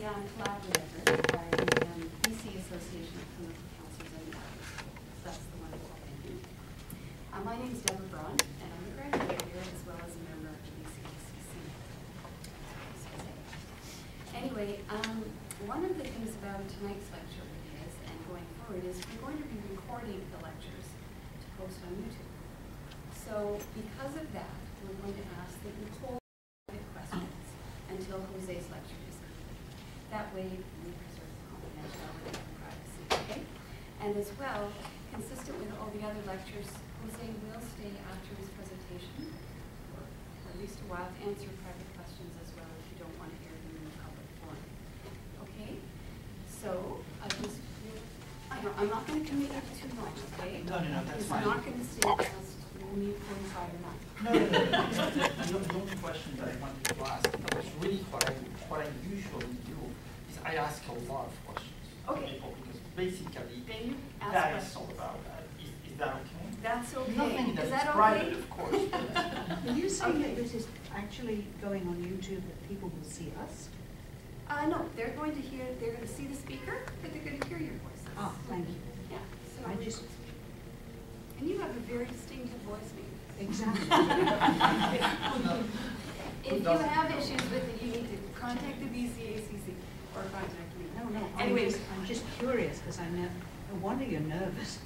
collaborator by the BC Association of Clinical Counselors and Advocates. That's the one called NU. My name is Deborah Braun, and I'm a graduate here as well as a member of the BCACC. Anyway, one of the things about tonight's lecture is, and going forward, is we're going to be recording the lectures to post on YouTube. So because of that, we're going to ask that you hold questions until Jose's lecture is complete. That way we preserve confidentiality and privacy, okay? And as well, consistent with all the other lectures, Jose will stay after his presentation for at least a while to answer private questions as well if you don't want to hear them in the public forum. Okay? So, I'm not going to commit it too long, okay? No, that's fine. I'm not going to say past 45 or not. No. The only question that I wanted to ask, because really what I usually do is I ask a lot of questions to people, because basically that is all about that. Is that okay? That's okay. Nothing is that that private, okay? of course. Are you saying that this is actually going on YouTube, that people will see us? No, they're going to see the speaker, but they're going to hear your voices. Ah, thank you. Yeah. So and you have a very distinctive voice, maybe. Exactly. If you have issues with it, you need to contact the BCACC or contact me. No. Anyways, I'm just curious because no wonder you're nervous.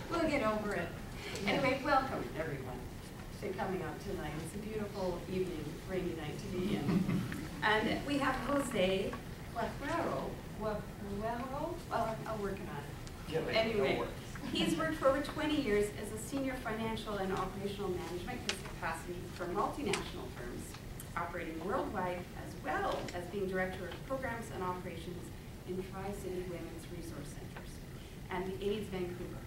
We'll get over it. Anyway, welcome everyone to coming out tonight. It's a beautiful evening, rainy night to be in. And we have Jose Guerrero. Well, I'm working on it. Anyway, he's worked for over 20 years as a senior financial and operational management capacity for multinational firms operating worldwide, as well as being director of programs and operations in Tri-City Women's Resource Centers and the AIDS Vancouver.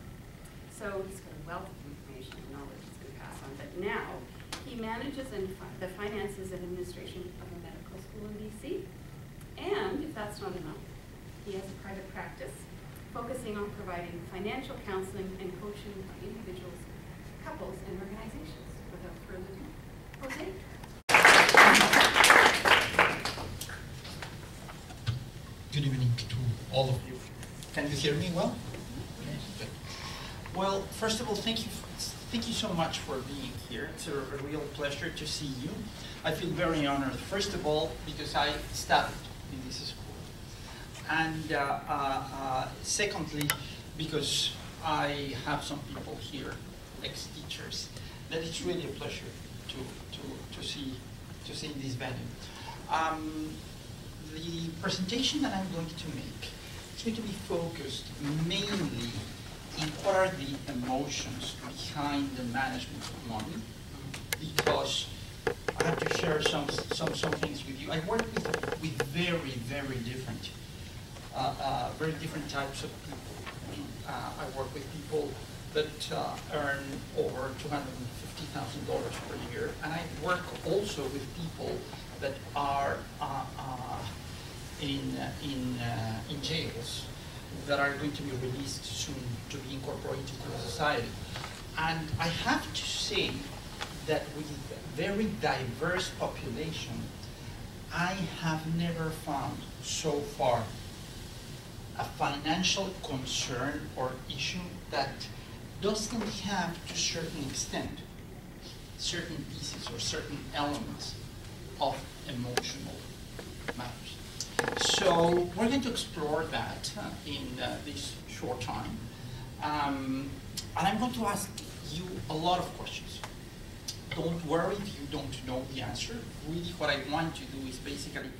So he's got a wealth of information and knowledge he's going to pass on. But now he manages the finances and administration of a medical school in BC. And if that's not enough, he has a private practice focusing on providing financial counseling and coaching for individuals, couples, and organizations. Without further ado, Jose. Good evening to all of you. Can you hear me well? Okay. Well, first of all, thank you so much for being here. It's a real pleasure to see you. I feel very honored, first of all, because I studied in this school. And secondly, because I have some people here, ex-teachers, that it's really a pleasure to see in this venue. The presentation that I'm going to make is going to be focused mainly in what are the emotions behind the management of money, because I have to share some things with you. I work with very different types of people. I work with people that earn over $250,000 per year, and I work also with people that are in jails that are going to be released soon to be incorporated to the society. And I have to say that with a very diverse population, I have never found so far a financial concern or issue that doesn't have, to a certain extent, certain pieces or certain elements of emotional matters. So we're going to explore that in this short time. And I'm going to ask you a lot of questions. Don't worry if you don't know the answer. Really what I want to do is basically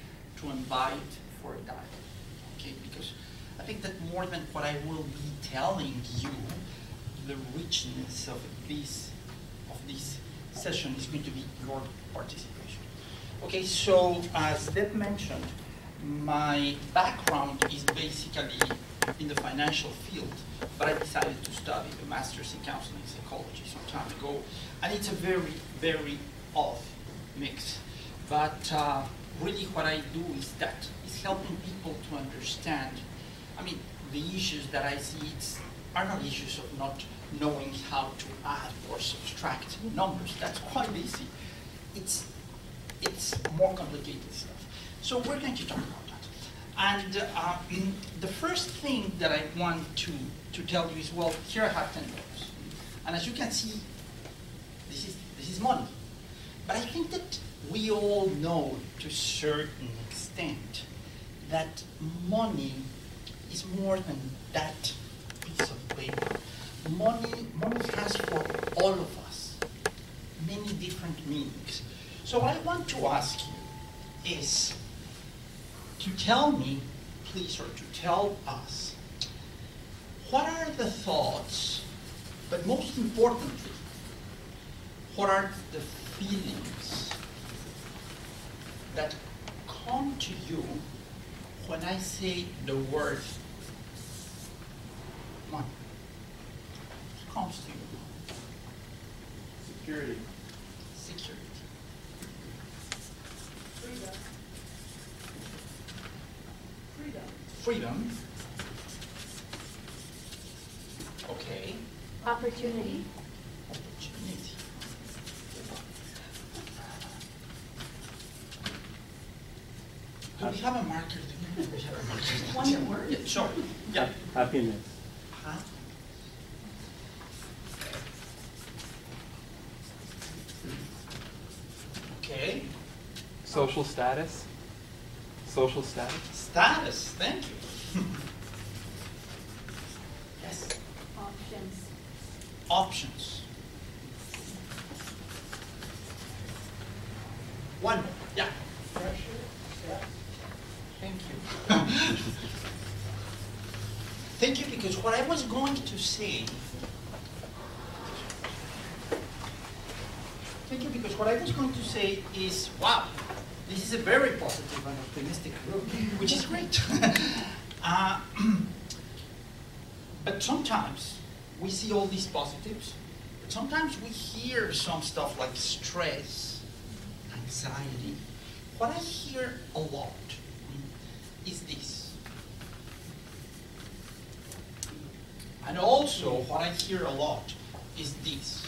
to invite for a dialogue, okay? Because I think that more than what I will be telling you, the richness of this session is going to be your participation. Okay, so as Deb mentioned, my background is basically in the financial field, but I decided to study the Master's in Counseling Psychology some time ago, and it's a very odd mix. But really what I do is helping people to understand, I mean, the issues that I see are not issues of not knowing how to add or subtract numbers. That's quite easy. It's it's more complicated stuff. So we're going to talk about that. And the first thing that I want to tell you is, well, here I have $10. And as you can see, this is money. But I think that we all know to a certain extent that money is more than that piece of paper. Money has for all of us many different meanings. So what I want to ask you is to tell me, please, or to tell us, what are the thoughts, but most importantly, what are the feelings that come to you when I say the word money? What comes to you? Security. Security. Freedom. Freedom. Okay. Opportunity. Opportunity. Do we have a marker? Do we have a marker? One word? Yeah, sure. Yeah. Happiness. Huh? Okay. Social status. Social status. Status. Thank you. Yes. Options. Options. One more. Yeah. Thank you. Thank you, because what I was going to say. Thank you, because what I was going to say is, wow, this is a very positive and optimistic group, which is great. But sometimes we see all these positives, but sometimes we hear some stuff like stress, anxiety. What I hear a lot is this. And also what I hear a lot is this.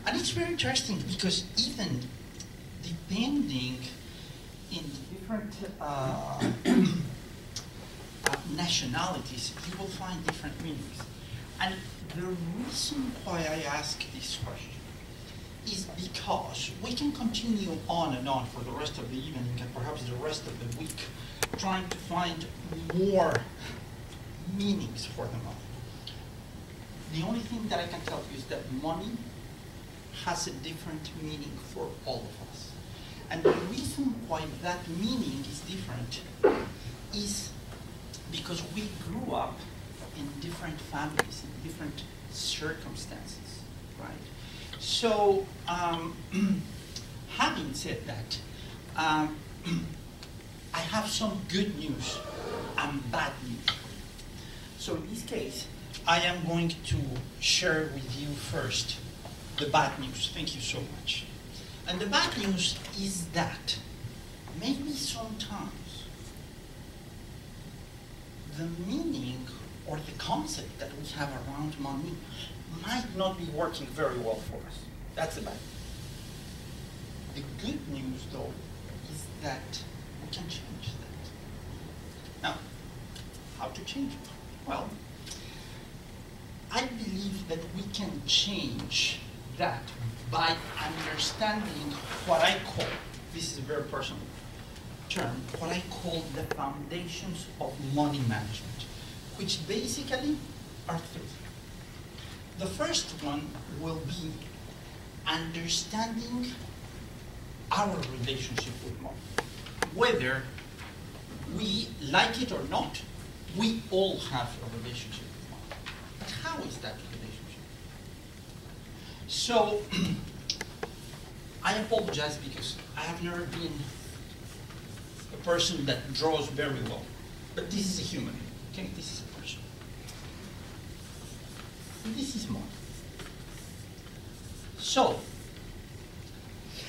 And it's very interesting because even depending in different nationalities, you will find different meanings. And the reason why I ask this question is because we can continue on and on for the rest of the evening and perhaps the rest of the week trying to find more meanings for the money. The only thing that I can tell you is that money has a different meaning for all of us. And the reason why that meaning is different is because we grew up in different families, in different circumstances, right? So, having said that, I have some good news and bad news. So in this case, I am going to share with you first the bad news. Thank you so much. And the bad news is that maybe sometimes the meaning or the concept that we have around money might not be working very well for us. That's the bad news. The good news, though, is that we can change that. Now, how to change it? Well, I believe that we can change that by understanding what I call, this is a very personal term, what I call the foundations of money management, which basically are three. The first one will be understanding our relationship with money. Whether we like it or not, we all have a relationship with money. But how is that relationship? So, I apologize because I have never been a person that draws very well. But this is a human, okay? This is a person. This is money. So,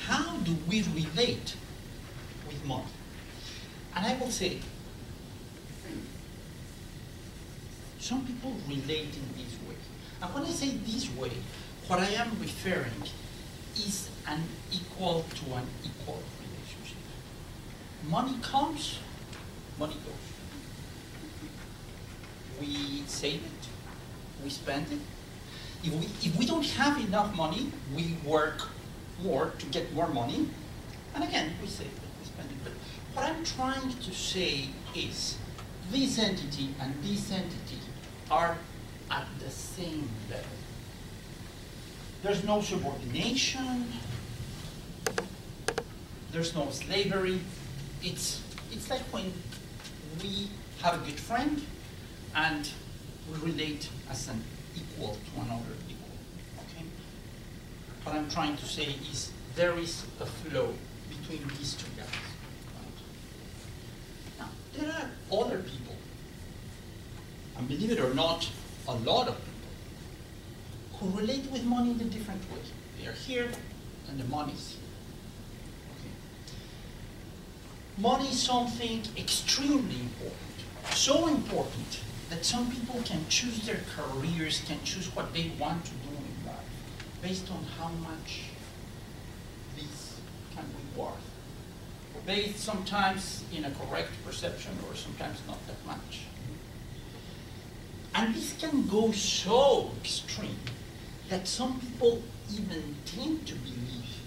how do we relate with money? And I will say, some people relate in this way. And when I say this way, what I am referring is an equal to an equal relationship. Money comes, money goes. We save it, we spend it. If we don't have enough money, we work more to get more money. And again, we save it, we spend it. But what I'm trying to say is this entity and this entity are at the same level. There's no subordination, there's no slavery. It's like when we have a good friend and we relate as an equal to another equal, okay? What I'm trying to say is there is a flow between these two guys. Right? Now, there are other people, and believe it or not, a lot of people, who relate with money in a different way. They are here, and the money's here. Okay. Money is something extremely important. So important that some people can choose their careers, can choose what they want to do in life, based on how much this can be worth. Based sometimes in a correct perception, or sometimes not that much. And this can go so extreme that some people even tend to believe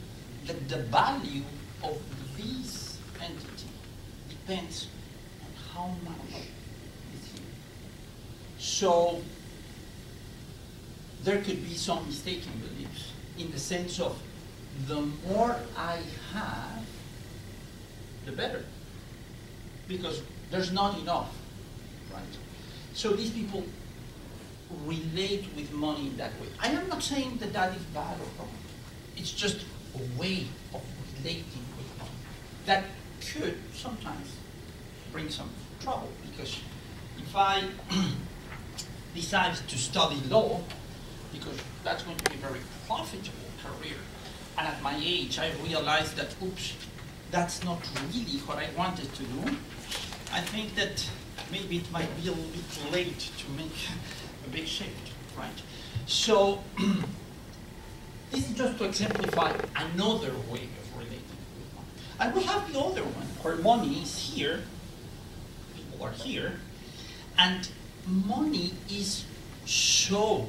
that the value of this entity depends on how much is here. So there could be some mistaken beliefs in the sense of the more I have, the better, because there's not enough, right? So these people relate with money in that way. I am not saying that that is bad or wrong. It's just a way of relating with money that could sometimes bring some trouble, because if I decide to study law, because that's going to be a very profitable career, and at my age I realized that, oops, that's not really what I wanted to do, I think that maybe it might be a little bit late to make a big shift, right? So this is just to exemplify another way of relating with money. And we have the other one, where money is here, people are here, and money is so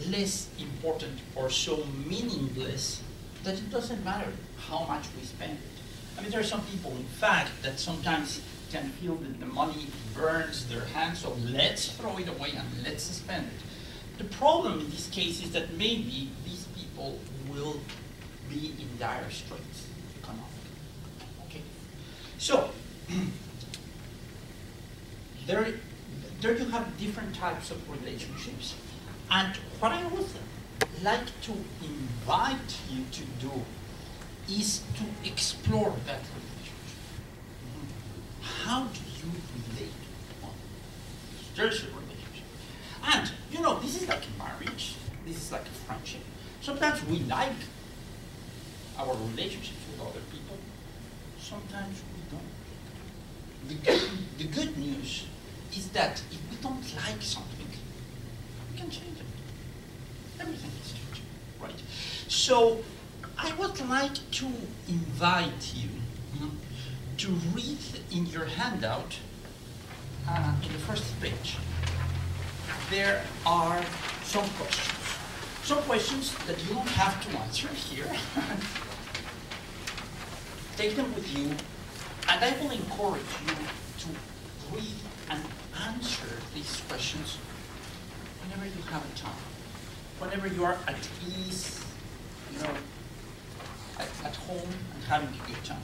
less important or so meaningless that it doesn't matter how much we spend it. I mean, there are some people, in fact, that sometimes can feel that the money burns their hands, so let's throw it away and let's spend it. The problem in this case is that maybe these people will be in dire straits economically. Okay? So, there you have different types of relationships. And what I would like to invite you to do is to explore that relationship. How do you relate to money? There's a relationship. And, you know, this is like a marriage. This is like a friendship. Sometimes we like our relationships with other people. Sometimes we don't. The good news is that if we don't like something, we can change it. Everything is changing, right? So I would like to invite you to read in your handout, in the first page, there are some questions. Some questions that you don't have to answer here. Take them with you, and I will encourage you to read and answer these questions whenever you have a time. Whenever you are at ease, you know, at home and having a good time.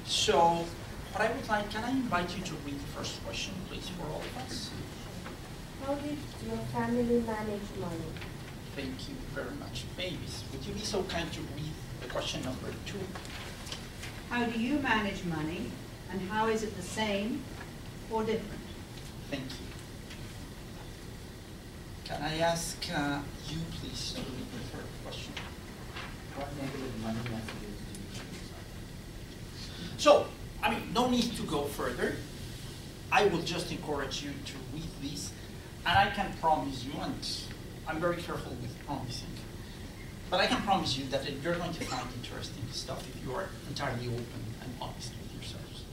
So, what I would like, can I invite you to read the first question, please, for all of us? How did your family manage money? Thank you very much. Babies, would you be so kind to read the question number 2? How do you manage money, and how is it the same or different? Thank you. Can I ask you, please, to read the third question? What negative money messages do you use? So, I mean, no need to go further. I will just encourage you to read this, and I can promise you, and I'm very careful with promising, But I can promise you that you're going to find interesting stuff if you are entirely open and honest with yourselves.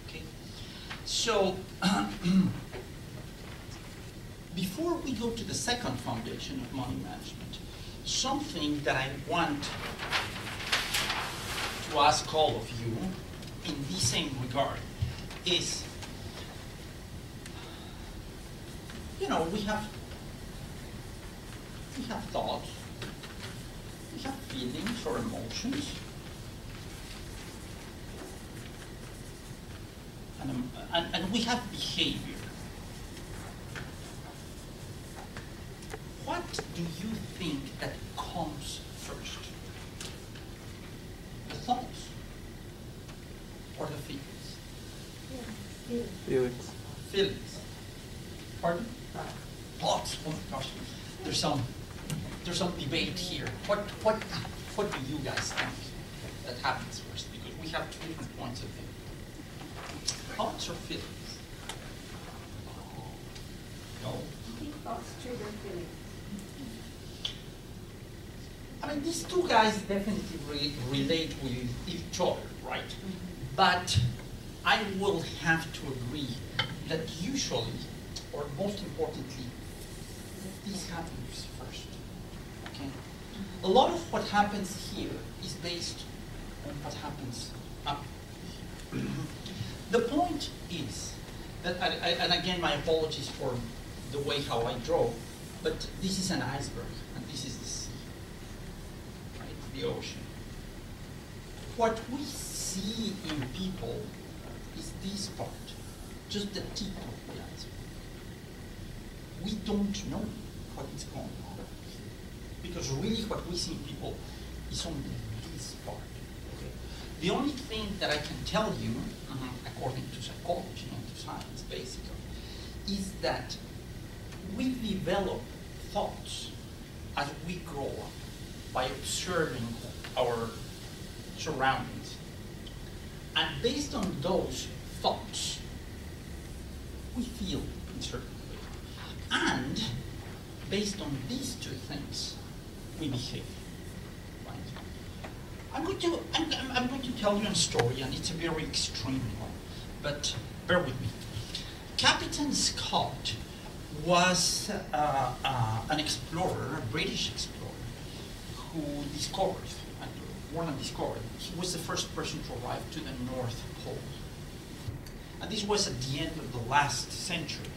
Okay? So, before we go to the second foundation of money management, something that I want to ask all of you in the same regard is, you know, we have thoughts, we have feelings or emotions, and we have behavior. What do you think that comes first? The thoughts or the feelings? Felix. Feelings. Pardon? Thoughts. Oh my gosh. There's some debate here. What do you guys think that happens first? Because we have two different points of view. Thoughts or feelings? No. I think thoughts trigger feelings. I mean, these two guys definitely relate with each other, right? But I will have to agree that usually, or most importantly, this happens first. Okay? A lot of what happens here is based on what happens up here. The point is that, and again, my apologies for the way how I draw, but this is an iceberg, and this is the sea, right? The ocean. What we see in people is this part, just the tip of the iceberg. We don't know what is going on here, because really what we see in people is only this part. Okay? The only thing that I can tell you, according to psychology and to science basically, is that we develop thoughts as we grow up by observing our surroundings. And based on those thoughts, we feel in certain way. And based on these two things, we behave. Right? I'm going to tell you a story, and it's a very extreme one, but bear with me. Captain Scott was an explorer, a British explorer, who discovered, more than discovered, he was the first person to arrive to the North Pole. And this was at the end of the last century.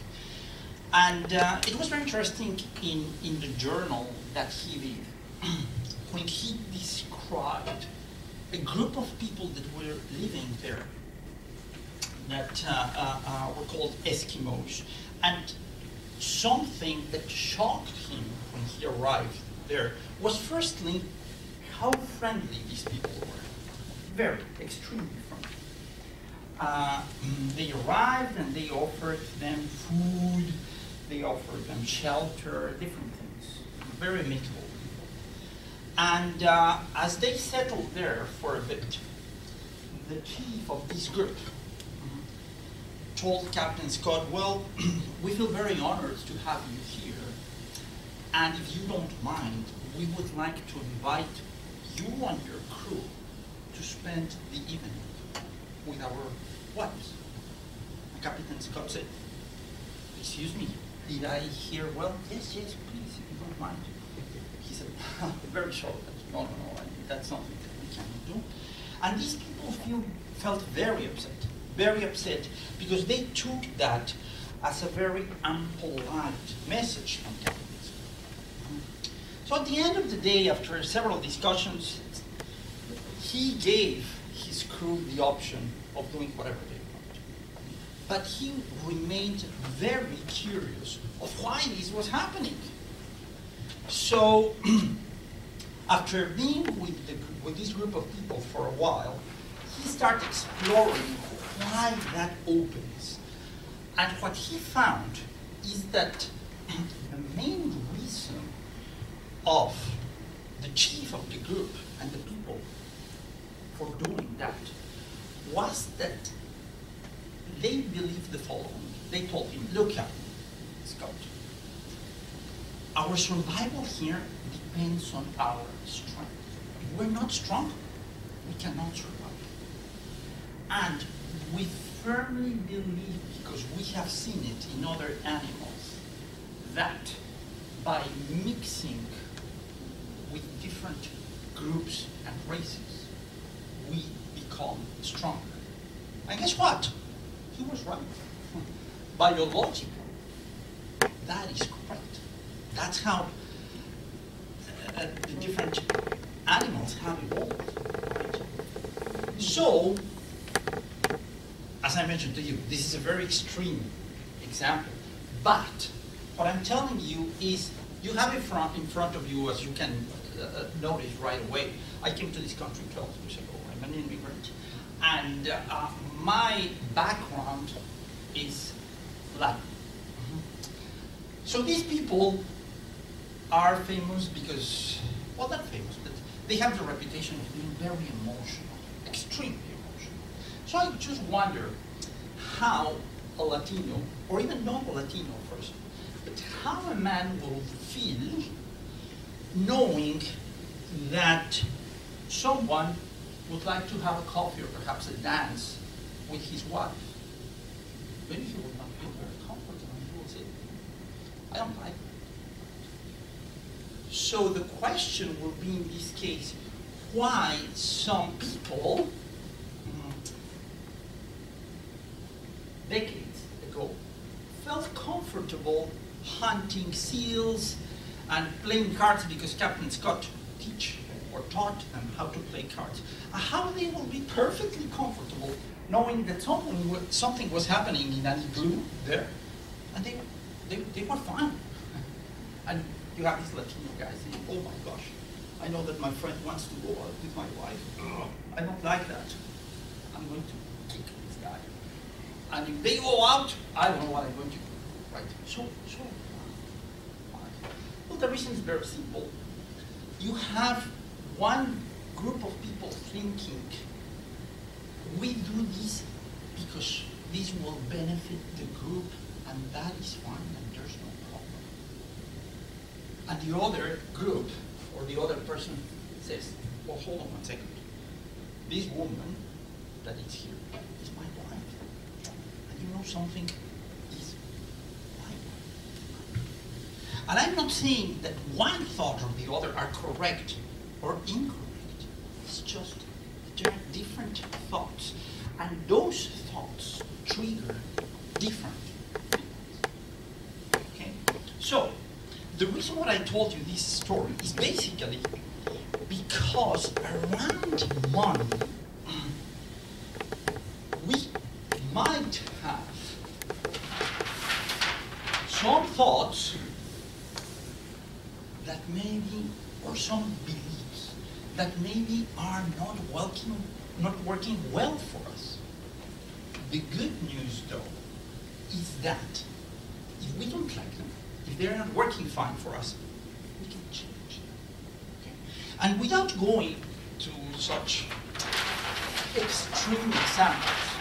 And it was very interesting in the journal that he did, when he described a group of people that were living there that were called Eskimos. And something that shocked him when he arrived there was firstly how friendly these people were. Very, extremely friendly. They arrived and they offered them food, they offered them shelter, different things. Very amicable people. And as they settled there for a bit, the chief of this group told Captain Scott, well, we feel very honored to have you here, and if you don't mind, we would like to invite you and your crew to spend the evening with our wives. And Captain Scott said, excuse me, did I hear well? Yes, yes, please, if you don't mind. He said, very short, no, that's something that we cannot do. And these people felt very upset, because they took that as a very unpolite message from Captain Scott. So at the end of the day, after several discussions, he gave his crew the option of doing whatever they wanted. But he remained very curious of why this was happening. So after being with this group of people for a while, he started exploring why that opens. And what he found is that the main reason of the chief of the group and the people for doing that was that they believed the following. They told him, look, Captain Scott, our survival here depends on our strength. If we're not strong, we cannot survive. And we firmly believe, because we have seen it in other animals, that by mixing with different groups and races, we become stronger. And guess what? He was right. Biologically, that is correct. That's how the different animals have evolved. Right? So, as I mentioned to you, this is a very extreme example. But what I'm telling you is, you have in front of you, as you can notice right away. I came to this country 12 years ago. I'm an immigrant. And my background is Latin. So these people are famous because, well, not famous, but they have the reputation of being very emotional, extremely emotional. So I just wonder how a Latino, or even not a Latino person, but how a man will feel knowing that someone would like to have a coffee or perhaps a dance with his wife. Maybe he will not feel very comfortable and he will say, I don't like it. So the question will be in this case, why some people decades ago felt comfortable hunting seals and playing cards because Captain Scott taught them how to play cards. How they will be perfectly comfortable knowing that something was happening in an igloo there, and they were fine. And you have these Latino guys saying, oh my gosh, I know that my friend wants to go out with my wife. I don't like that. I'm going to kick this guy. And if they go out, I don't know what I'm going to do. Right? So well, the reason is very simple. You have one group of people thinking, we do this because this will benefit the group, and that is fine, and there's no problem. And the other group, or the other person says, well, hold on one second. This woman that is here is my wife. And you know something? Is my wife. And I'm not saying that one thought or the other are correct or incorrect. It's just there are different thoughts. And those thoughts trigger different feelings. Okay? So, the reason why I told you this story is basically because around money, we might have some thoughts that maybe, or some beliefs that maybe are not working well for us. The good news, though, is that if we don't like them, if they're not working fine for us, we can change them. Okay? And without going to such extreme examples,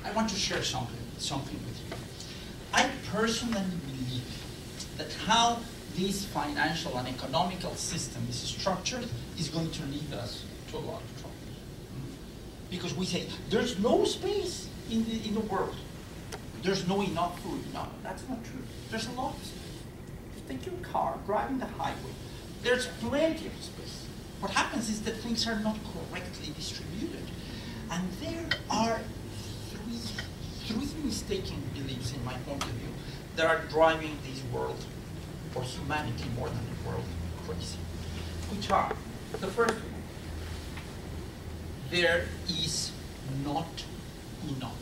I want to share something with you. I personally believe that how this financial and economical system is structured is going to lead us to a lot of trouble. Because we say, there's no space in the world. There's no enough food. No, that's not true. There's a lot of space. Take your car, driving the highway. There's plenty of space. What happens is that things are not correctly distributed. And there are three mistaken beliefs, in my point of view, that are driving this world, or humanity more than the world, crazy. Which are, the first one, there is not enough.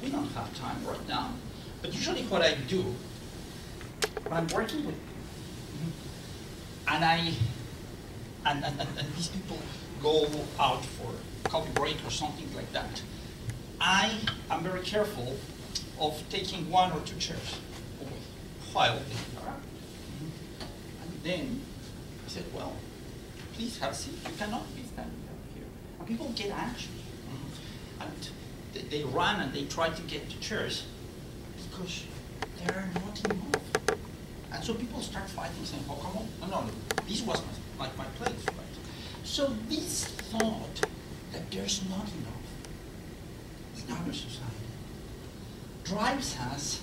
We don't have time right now, but usually what I do, when I'm working with and these people go out for coffee break or something like that, I am very careful of taking one or two chairs away while they are out. And then I said, well, please have a seat. You cannot be standing over here. And people get anxious. And they run and they try to get to chairs because there are not enough. And so people start fighting, saying, oh, come on, no, this was my place, right? So this thought that there's not enough in our society drives us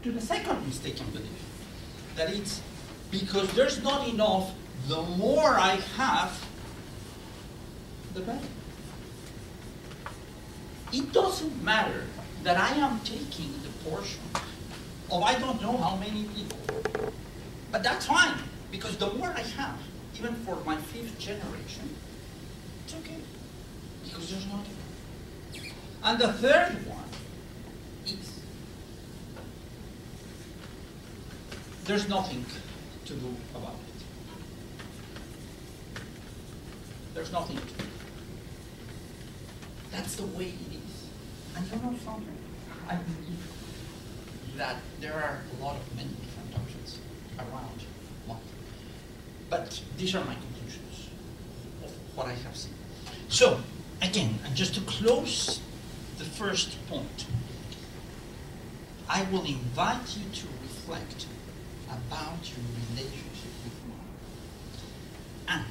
to the second mistaken belief, that it's because there's not enough, the more I have, the better. It doesn't matter that I am taking the portion of I don't know how many people, but that's fine, because the more I have, even for my 5th generation, it's okay, because there's not enough. And the third one is there's nothing to do about it. There's nothing to do. That's the way it is. And you know something? I believe that there are a lot of many different options around money. But these are my conclusions of what I have seen. So, again, and just to close the first point, I will invite you to reflect about your relationship with money. And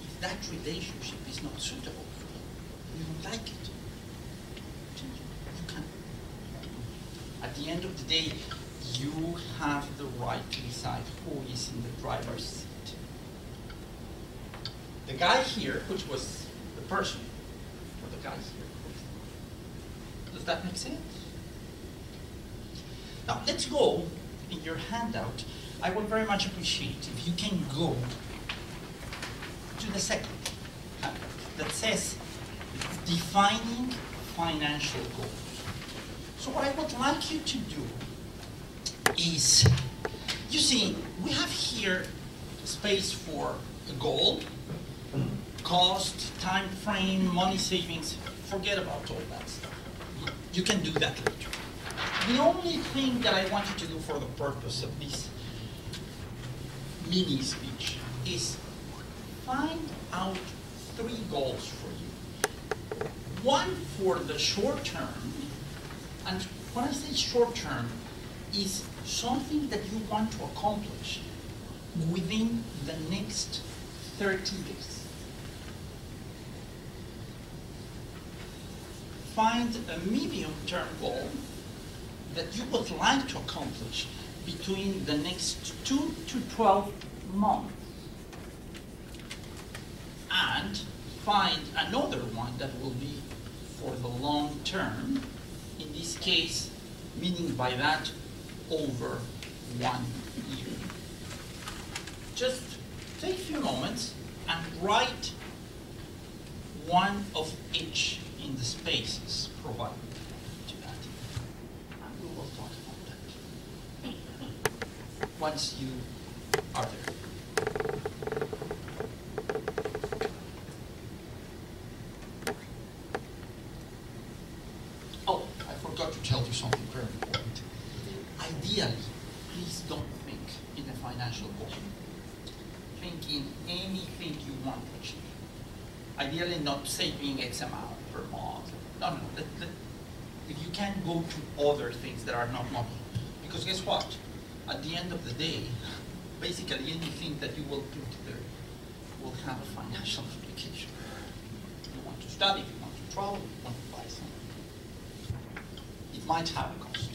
if that relationship is not suitable for you, you don't like it, change it. You can. At the end of the day, you have the right to decide who is in the driver's seat. The guy here, which was the person, or the guy here. Does that make sense? Now, let's go in your handout. I would very much appreciate if you can go to the second handout that says defining financial goals. So what I would like you to do is, you see, we have here space for a goal, cost, time frame, money savings. Forget about all that stuff. You can do that later. The only thing that I want you to do for the purpose of this mini speech is find out 3 goals for you. One for the short term, and when I say short term, is something that you want to accomplish within the next 30 days. Find a medium-term goal that you would like to accomplish between the next 2 to 12 months. And find another one that will be for the long term, in this case, meaning by that, over 1 year. Just take a few moments and write one of each in the spaces provided to that. And we will talk about that once you are there. Oh, I forgot to tell you something very important. Ideally, please don't think in a financial goal. Think in anything you want to achieve. Ideally, not saving X amount per month. No. If you can go to other things that are not money. Because guess what? At the end of the day, basically anything that you will put there will have a financial implication. If you want to study, if you want to travel, if you want to buy something, it might have a cost.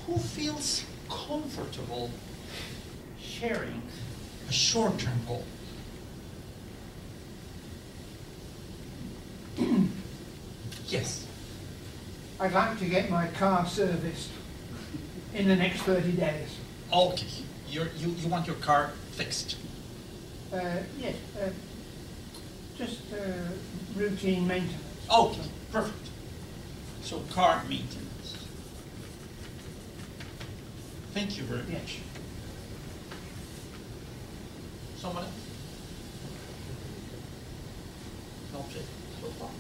Who feels comfortable sharing a short-term goal? Yes. I'd like to get my car serviced in the next 30 days. Okay. You want your car fixed? Yes, just routine maintenance. Okay, perfect. So car maintenance. Thank you very much. Someone else? No, so far.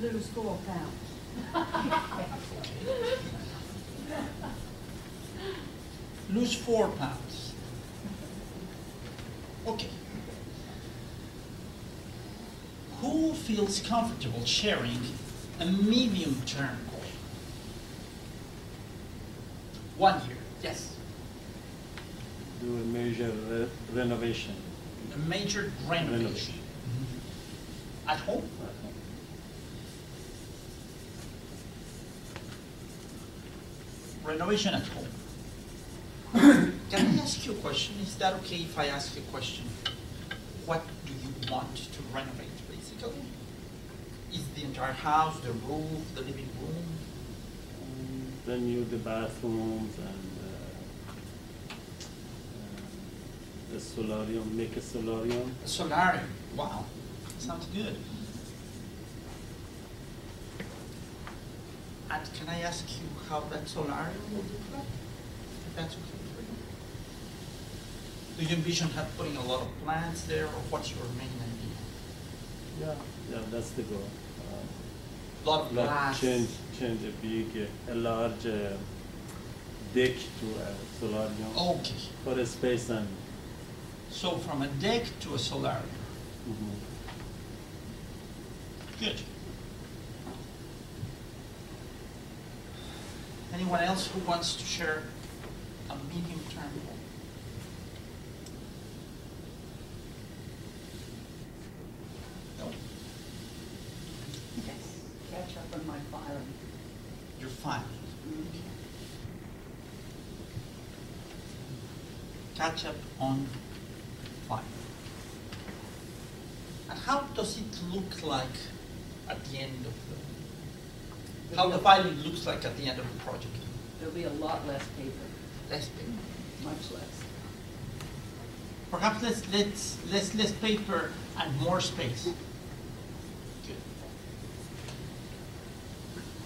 Lose 4 pounds. Lose 4 pounds. Okay. Who feels comfortable sharing a medium-term goal? 1 year, yes. Do a major renovation. A major renovation. At home? Renovation at home. Can I ask you a question? Is that okay if I ask you a question? What do you want to renovate, basically? Is the entire house, the roof, the living room? Renew the bathrooms and the solarium, make a solarium. A solarium. Wow, sounds good. And can I ask you how that solarium will look like? If that's okay for you. Do you envision putting a lot of plants there, or what's your main idea? Yeah, that's the goal. A lot of Like glass. change a large deck to a solarium Okay. for a space and. So from a deck to a solarium. Good. Anyone else who wants to share a medium-term goal? No? Catch up on my filing. You're fine. Catch up on fine. And how does it look like at the end of how the filing looks like at the end of the project? There'll be a lot less paper, Less paper. much less. Perhaps less paper and more space. Good.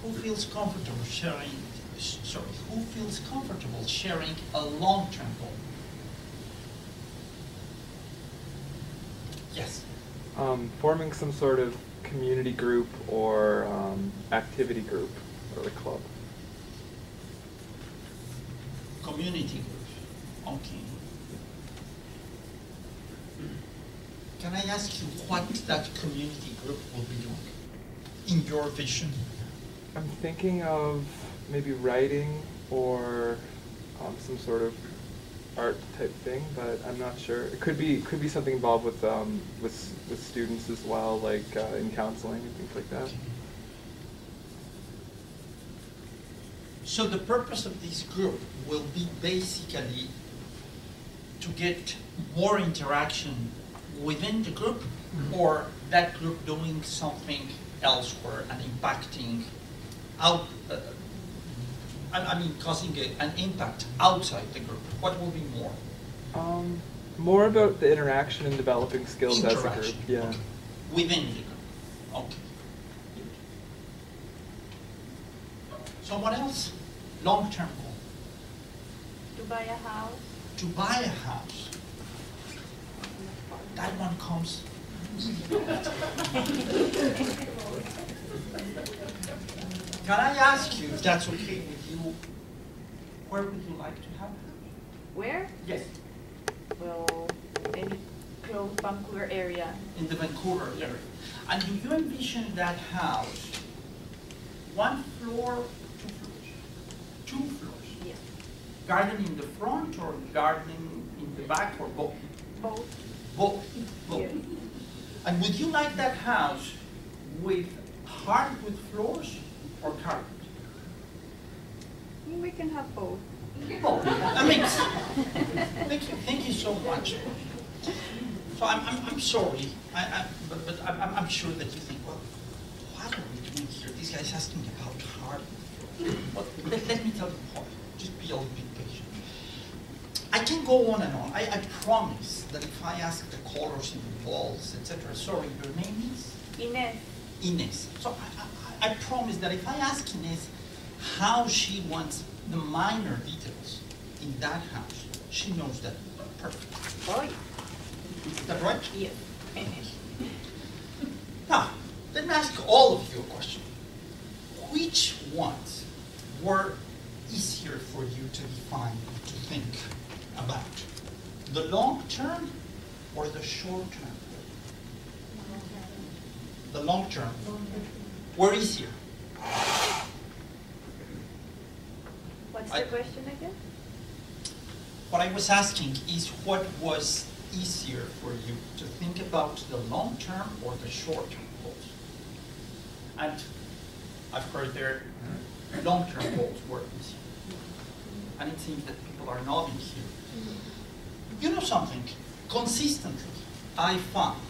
Who feels comfortable sharing? Sorry, who feels comfortable sharing a long-term goal? Yes. Forming some sort of community group or activity group or a club. Community group. Okay. Can I ask you what that community group will be doing in your vision? I'm thinking of maybe writing or some sort of art type thing, but I'm not sure. It could be something involved with students as well, like in counseling and things like that. Okay. So the purpose of this group will be basically to get more interaction within the group, or that group doing something elsewhere and impacting out. Causing an impact outside the group. What will be more? More about the interaction and developing skills as a group. Interaction. Yeah. Okay. Within the group. Okay. Good. Someone else? Long-term goal. To buy a house. To buy a house. That one comes. Can I ask you, if that's okay with you, where would you like to have a house? Where? Yes. Well, in close Vancouver area. In the Vancouver area. And do you envision that house, 1 floor, 2 floors? 2 floors. Yeah. Garden in the front or garden in the back or both? Both. Both. Both. Yeah. And would you like that house with hardwood floors or carpet? We can have both. Both. A mix. Thank you so much. So I'm sorry, but I'm sure that you think, well, what are we doing guy is asking about hardware. Well, let me tell you how. Just be a little bit patient. I can go on and on. I promise that if I ask the colors in the walls, etc. Sorry, your name is? Inez. Inez. So I promise that if I ask Inez how she wants the minor details in that house, she knows that perfectly. Oh, Is that right? yes. Now, let me ask all of you a question. Which ones were easier for you to define, to think about? The long term or the short term? The long term were easier. What's the question again? What I was asking is what was easier for you to think about the long term or the short term goals? And I've heard their long term goals were easier. And it seems that people are nodding here. You know something? Consistently, I found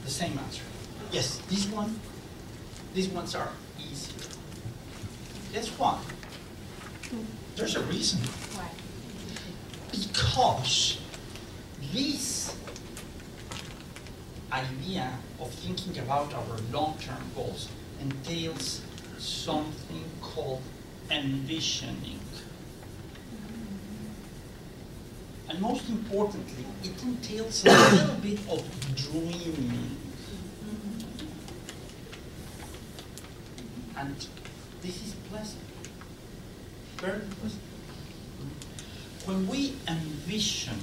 the same answer. Yes, these ones are easier. Guess why? There's a reason. Why? Because this idea of thinking about our long-term goals entails something called envisioning. And most importantly, it entails a little bit of dreaming. And this is pleasant, very pleasant. When we envision,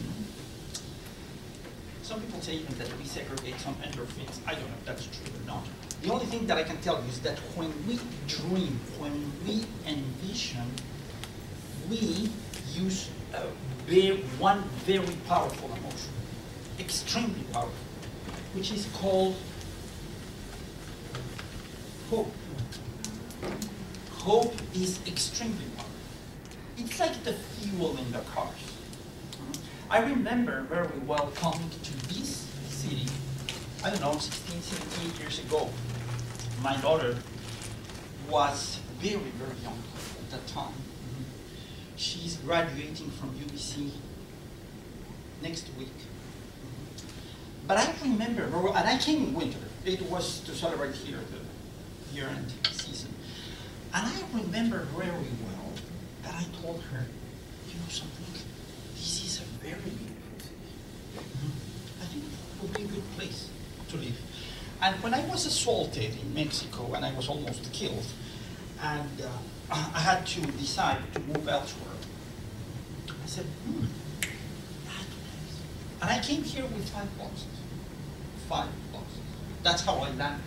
some people say even that we segregate some endorphins. I don't know if that's true or not. The only thing that I can tell you is that when we dream, when we envision, we use one very powerful emotion, extremely powerful, which is called hope. Hope is extremely powerful. It's like the fuel in the cars. I remember very well coming to this city, I don't know, 16, 17 years ago. My daughter was very, very young at that time. She's graduating from UBC next week. But I remember, and I came in winter. It was to celebrate here the year-end season. And I remember very well that I told her, you know something, this is a very beautiful city. I think it would be a good place to live. And when I was assaulted in Mexico and I was almost killed, and I had to decide to move elsewhere, I said, that place. And I came here with 5 boxes. 5 boxes. That's how I landed.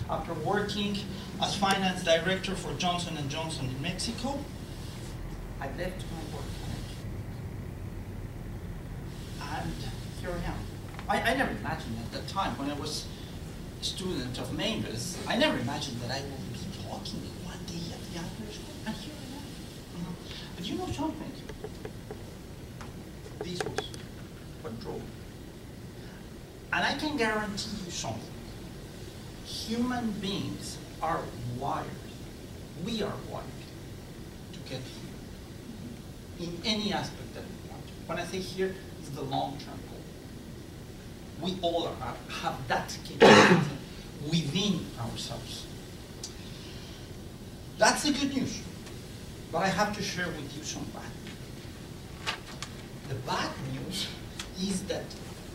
After working as finance director for Johnson & Johnson in Mexico, I left my work. And here I am. I never imagined at that time, when I was a student of Mavis, I never imagined that I would be talking one day at the Adler School, and here I am. But you know something? This was what drove me. And I can guarantee you something. Human beings are wired. We are wired to get here in any aspect that we want. When I say here, it's the long-term goal. We all have that capability within ourselves. That's the good news. But I have to share with you some bad news. The bad news is that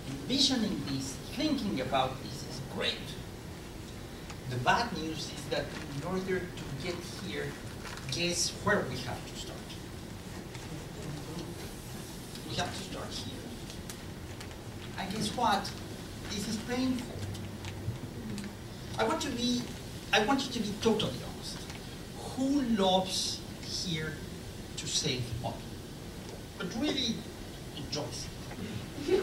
envisioning this, thinking about this is great. The bad news is that in order to get here, guess where we have to start? We have to start here. And guess what? This is painful. I want you to be totally honest. Who loves here to save money? But really enjoys it.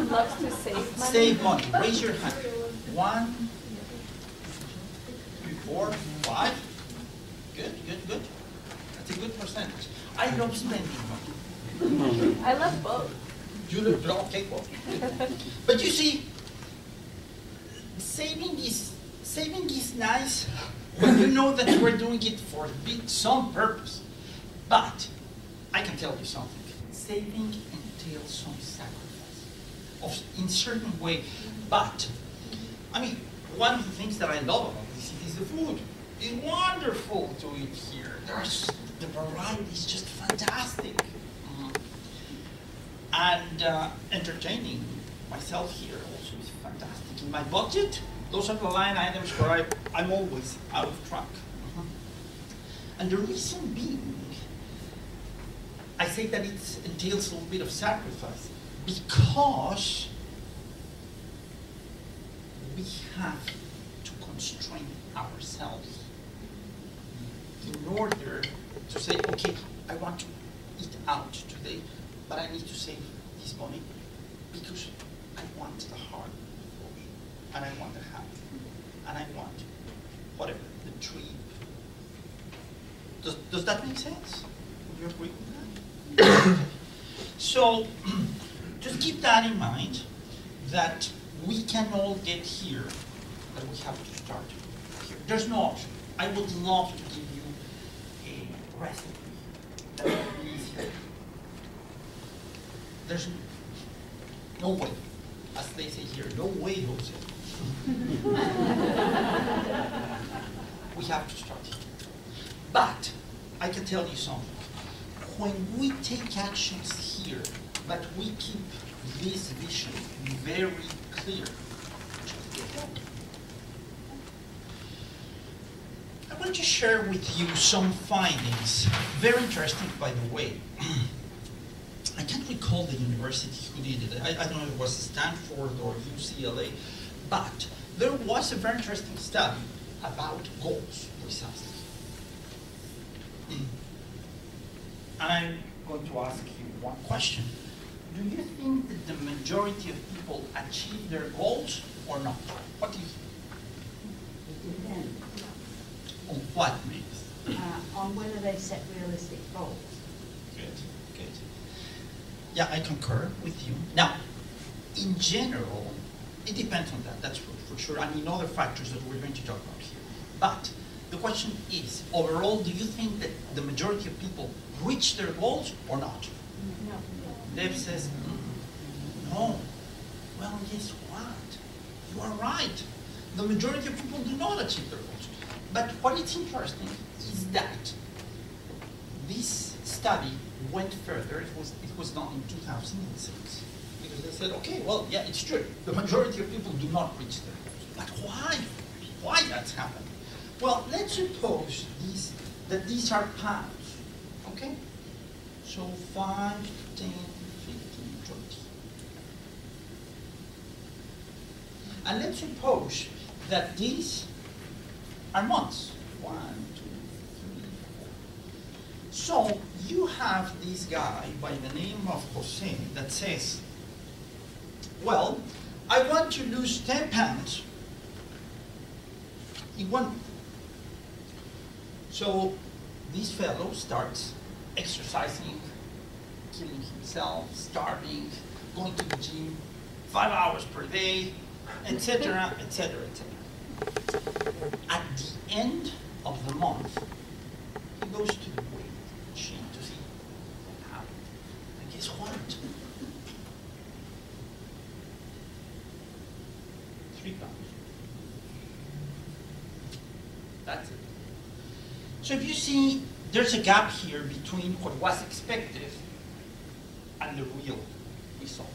Loves to save money? Save money. Raise your hand. 1, 3, 4, 5. Good, good, good. That's a good percentage. I love spending money. I love both. You look okay, well. But you see, saving is Saving is nice when you know that we're doing it for some purpose. But I can tell you something. Saving entails some sacrifice in certain way. But, I mean, one of the things that I love about this is the food. It's wonderful to eat here. The variety is just fantastic. And entertaining myself here also is fantastic. In my budget, those are the line items where I'm always out of track. And the reason being, I say that it entails a little bit of sacrifice because we have to constrain ourselves in order to say, okay, I want to eat out today, but I need to save this money because I want the hard food, and I want the happy, and I want whatever, the trip. Does that make sense? Would you agree with that? So just keep that in mind, that we can all get here, but we have to start here. There's no option. I would love to give you a recipe that would be easier. There's no way, as they say here, no way, Jose. We have to start here. But I can tell you something. When we take actions here, but we keep this vision very clear, just get going. I want to share with you some findings, very interesting, by the way. I can't recall the university who did it. I don't know if it was Stanford or UCLA, but there was a very interesting study about goals, precisely. I'm going to ask you one question. Do you think that the majority of people achieve their goals or not? What do you think? It depends. On what, maybe? On whether they set realistic goals. Good, good. Yeah, I concur with you. Now, in general, it depends on that, that's for sure, and in other factors that we're going to talk about here. But the question is, overall, do you think that the majority of people reach their goals or not? No. Deb says, no. Well, guess what? You are right. The majority of people do not achieve their goals. But what is interesting is that this study went further. It was done in 2006. Because they said, okay, well, yeah, it's true. The majority of people do not reach their goals. But why? Why that's happening? Well, let's suppose that these are pounds, okay? So 5, 10, 15, 20. And let's suppose that these are months. 1, 2, 3, 4. So you have this guy by the name of Jose that says, well, I want to lose 10 pounds in 1 month. So this fellow starts exercising, killing himself, starving, going to the gym 5 hours per day, etc., etc., etc. At the end of the month, he goes to the weight machine to see what happened. And guess what? 3 pounds. That's it. So if you see, there's a gap here between what was expected and the real result.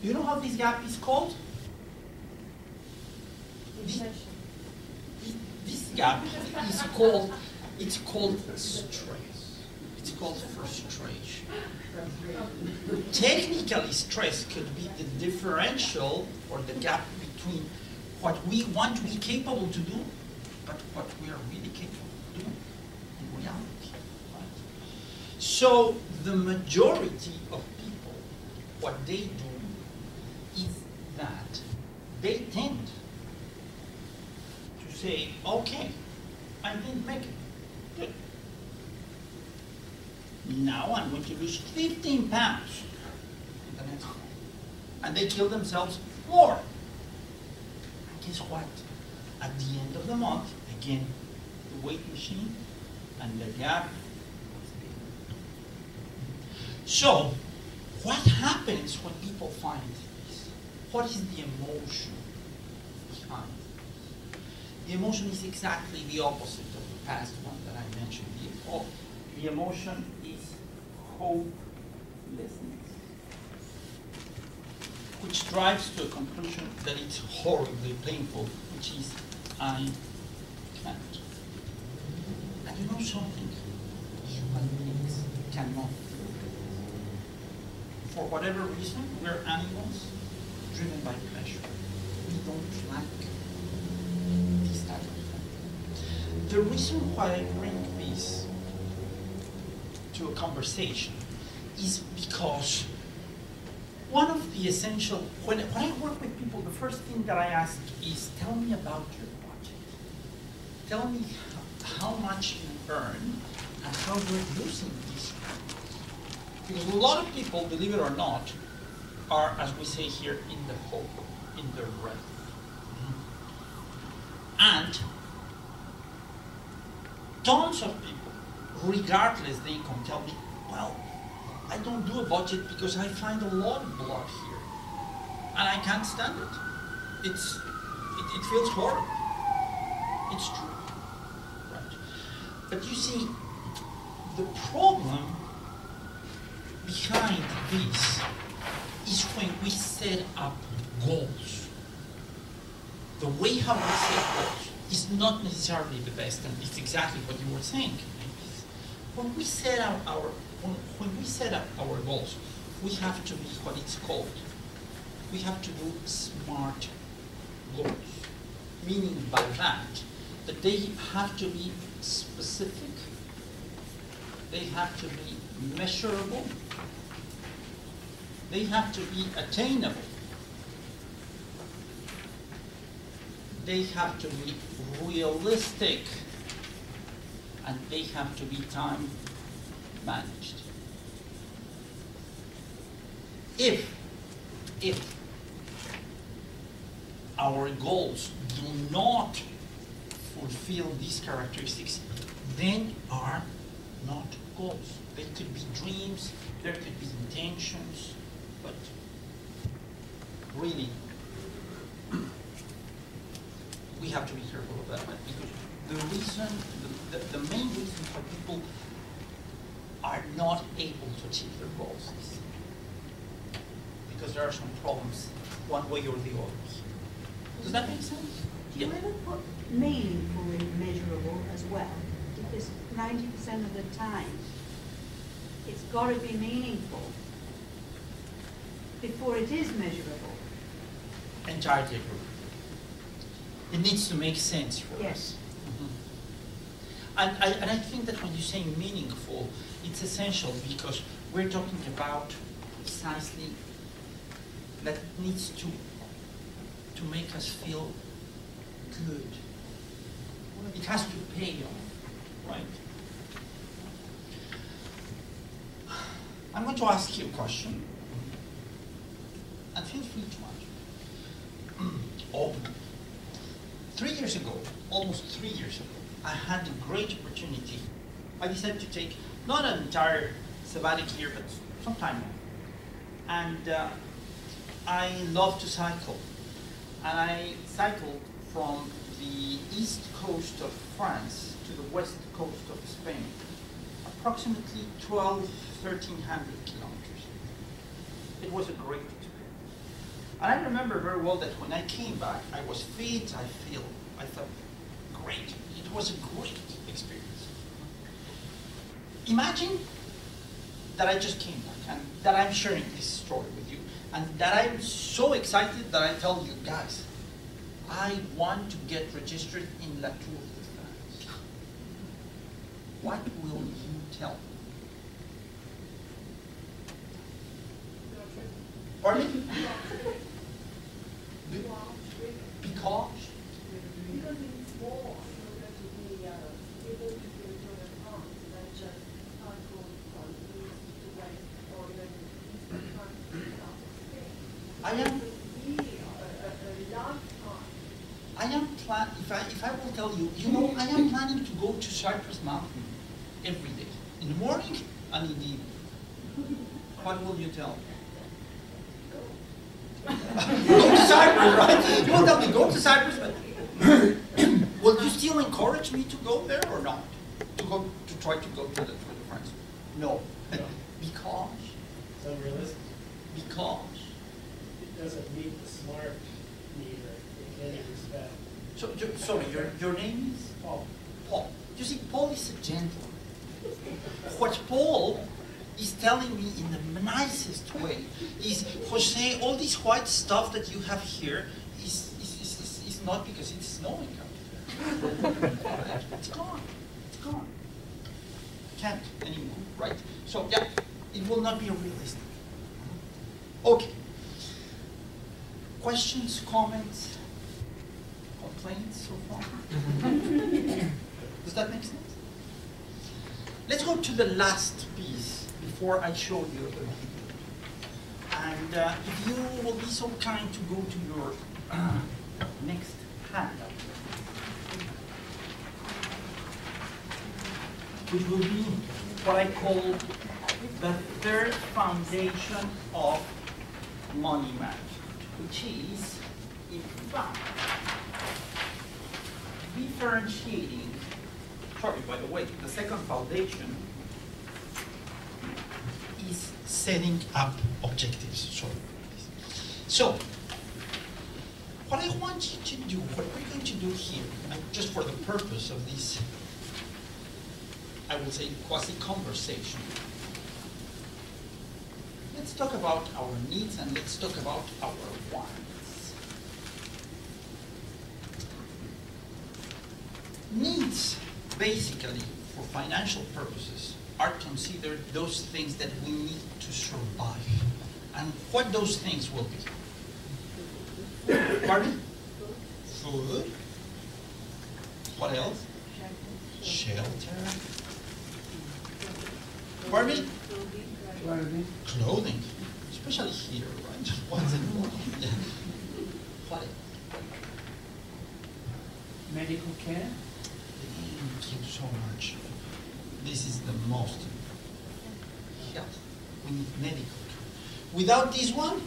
You know how this gap is called? This gap is called, it's called stress. It's called frustration. Technically, stress could be the differential or the gap between what we want to be capable to do, but what we are really capable of doing in reality. Right? So the majority of people, what they do is that they tend to say, okay, I didn't make it. Good. Now I'm going to lose 15 pounds in the next month. And they kill themselves more. And guess what? At the end of the month, again, the weight machine and the gap was bigger. So, what happens when people find this? What is the emotion behind this? The emotion is exactly the opposite of the past one that I mentioned before. The emotion is hopelessness, which drives to a conclusion that it's horribly painful, which is I can't. And you know something? Human beings cannot feel this. For whatever reason, we're animals driven by pleasure. We don't like this type of thing. The reason why I bring this to a conversation is because one of the essential, when I work with people, the first thing that I ask is, tell me about your budget. Tell me how much you earn and how you're using this. Because a lot of people, believe it or not, are, as we say here, in the hole, in the red. And tons of people, regardless the income, tell me, well, I don't do a budget because I find a lot of blood here, and I can't stand it. It feels horrible. It's true, right? But you see, the problem behind this is when we set up goals. The way how we set goals is not necessarily the best, and it's exactly what you were saying. When we set up our goals, we have to be what it's called. We have to do smart goals, meaning by that they have to be specific, they have to be measurable, they have to be attainable, they have to be realistic, and they have to be time managed. If our goals do not fulfill these characteristics, then are not goals. They could be dreams, there could be intentions, but really, we have to be careful of that, because the reason, the main reason why people are not able to achieve their goals is because there are some problems one way or the other. Does that make sense? Do you ever put meaningful in measurable as well? Because 90% of the time, it's got to be meaningful before it is measurable. Entirely agree. It needs to make sense for us. And I think that when you say meaningful, it's essential because we're talking about precisely that it needs to make us feel good. It has to pay off, right? I'm going to ask you a question, and feel free to answer. 3 years ago, almost 3 years ago, I had a great opportunity. I decided to take not an entire sabbatic year, but some time off. And I love to cycle. And I cycled from the east coast of France to the west coast of Spain, approximately 1,300 kilometers. It was a great experience. And I remember very well that when I came back, I was fit, I felt great. It was a great experience. Imagine that I just came back and that I'm sharing this story with you and that I'm so excited that I tell you guys, I want to get registered in La Tour de France. What will you tell me? Pardon me? Because? Because it's more in order to be able to do it on a front than just cycle from east to west or even east to France to south of Spain. I am. It's really a lifetime plan, if I will tell you, you know, I am planning to go to Cypress Mountain every day, in the morning and in the evening, what will you tell me? Go to Cyprus, right? You won't tell me go to Cyprus, but will you still encourage me to go there or not? To try to go to the France? No. Because? It's unrealistic. Because? It doesn't meet the smart meter in any respect. So, sorry, your name is? Paul. Paul. You see, Paul is a gentleman. What Paul is telling me in the nicest way is, Jose, all this white stuff that you have here is not because it's snowing out there. It's gone. It's gone. Can't anymore, right? So, yeah, it will not be realistic. Okay. Questions, comments, complaints so far? Does that make sense? Let's go to the last piece before I show you the video. And if you will be so kind to go to your next handout, which will be what I call the third foundation of money management, which is, in fact, differentiating. Sorry, by the way, the second foundation is setting up objectives. Sorry. So, what I want you to do, what we're going to do here, just for the purpose of this, I will say, quasi-conversation, let's talk about our needs and let's talk about our wants. Needs, basically, for financial purposes, are considered those things that we need to survive. And what those things will be. Pardon? Food. What else? Shelter. Pardon? Clothing. Especially here, right? Just once in a while. What else? Medical care? Thank you so much. This is the most health. We need medical care. Without this one,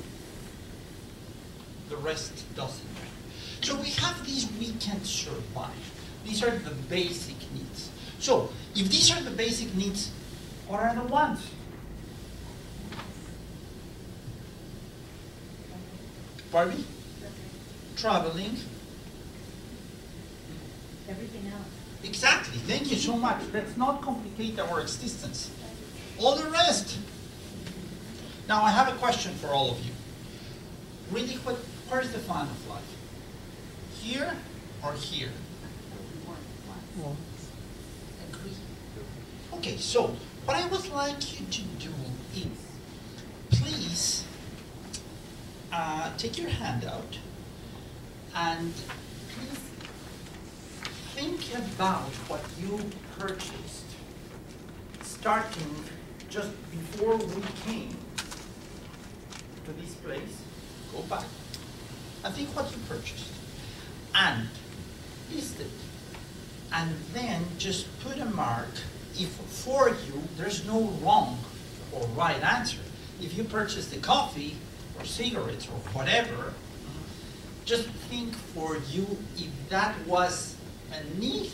the rest doesn't. So we have these we can survive. These are the basic needs. So if these are the basic needs, what are the wants? Pardon me? Traveling. Everything else. Exactly. Thank you so much. Let's not complicate our existence. All the rest. Now, I have a question for all of you. Really, where's the fun of life? Here or here? Agree. Okay, so what I would like you to do is, please take your handout and please think about what you purchased starting just before we came to this place. Go back and think what you purchased and list it. And then just put a mark if for you there's no wrong or right answer. If you purchased a coffee or cigarettes or whatever, just think for you if that was a need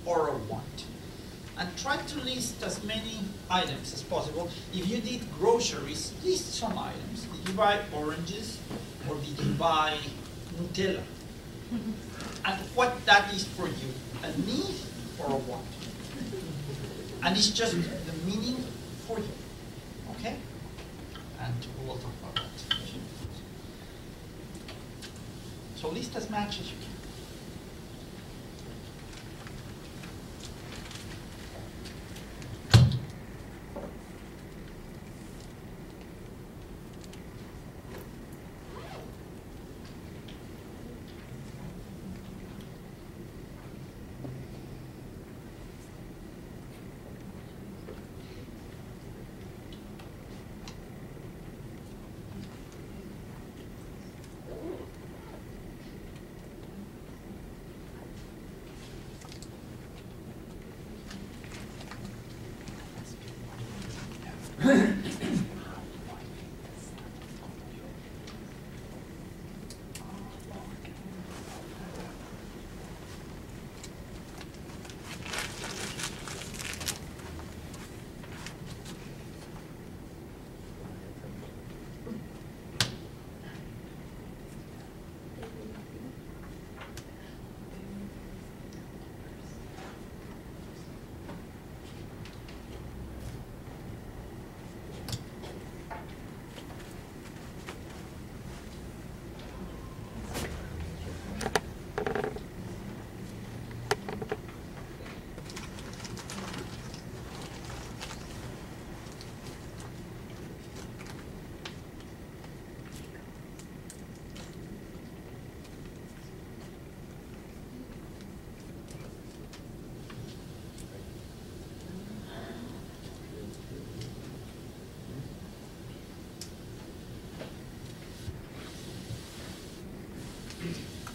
or a want. And try to list as many items as possible. If you did groceries, list some items. Did you buy oranges or did you buy Nutella? And what that is for you, a need or a want. And it's just the meaning for you, okay? And we will talk about that in a few minutes. So list as much as you can.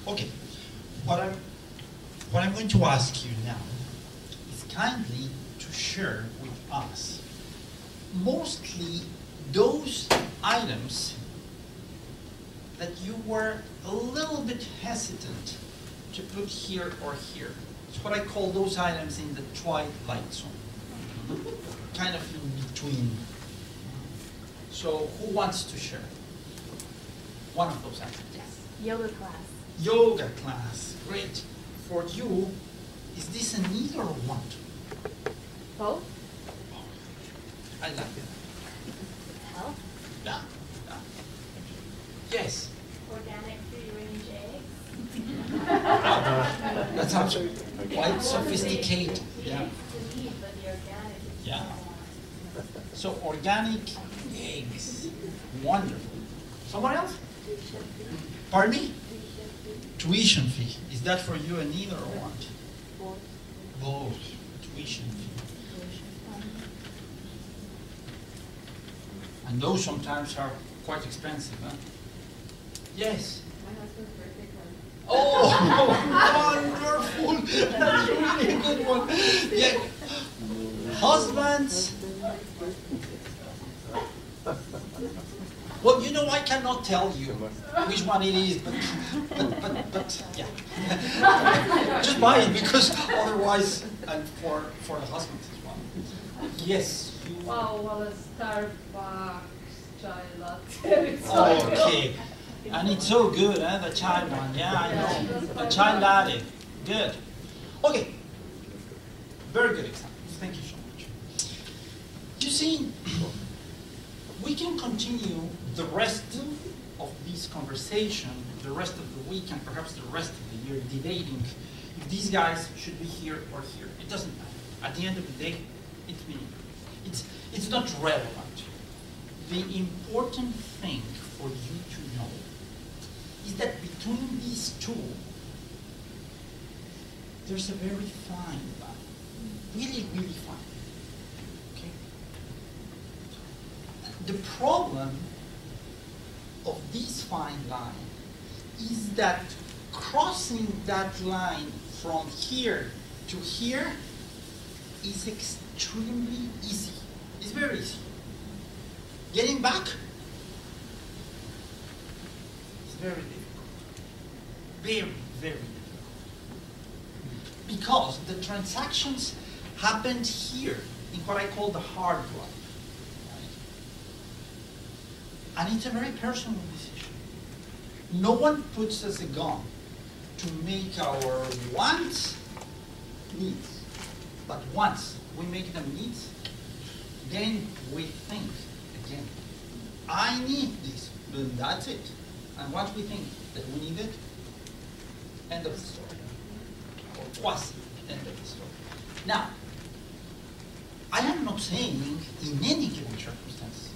Okay, what I'm going to ask you now is kindly to share with us mostly those items that you were a little bit hesitant to put here or here. It's what I call those items in the twilight zone, kind of in between. So who wants to share one of those items? Yes. Yoga class. Yoga class, great. For you, is this a need or a want? Both? I like it. Health. Yeah. Yeah. Yes. Organic free-range eggs. That sounds quite sophisticated. Yeah. It's a need, but the organic is Yeah. not. So organic eggs, wonderful. Someone else? Pardon me? Tuition fee. Is that for you a need or a want? Both. Both. Tuition fee. And those sometimes are quite expensive, huh? Yes. My husband's birthday card. Oh, wonderful! That's really a good one. Yeah. Husbands. Well, you know, I cannot tell you which one it is, but yeah. Just buy it because otherwise, and for the husbands as well. Yes. You. Oh, well, a Starbucks chai latte. It's so Okay. And it's so good, eh? The chai one. Yeah, I know. The chai latte. Good. Okay. Very good example. Thank you so much. You see, we can continue the rest of this conversation, the rest of the week, and perhaps the rest of the year debating if these guys should be here or here. It doesn't matter. At the end of the day, it's meaningless. It's not relevant. The important thing for you to know is that between these two, there's a very fine line. Really, really fine. Okay? The problem of this fine line is that crossing that line from here to here is extremely easy. It's very easy. Getting back is very difficult. Very, very difficult. Because the transactions happened here in what I call the hard drive. Right? And it's a very personal decision. No one puts us a gun to make our wants needs. But once we make them needs, then we think again. I need this, then that's it. And once we think that we need it, end of the story. Or quasi end of the story. Now, I am not saying in any given circumstance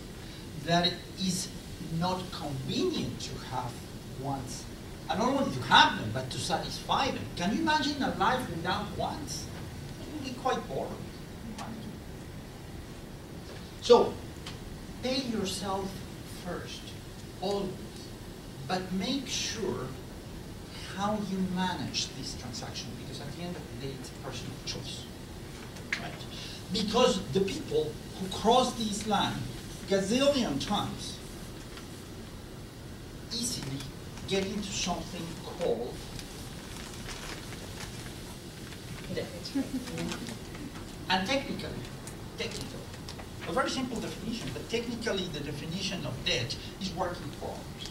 that it is not convenient to have wants. And not only to have them, but to satisfy them. Can you imagine a life without wants? It would be quite boring. So, pay yourself first, always. But make sure how you manage this transaction, because at the end of the day, it's a personal choice. Right? Because the people who cross this line gazillion times easily get into something called debt. And technically, a very simple definition, but technically the definition of debt is working for others.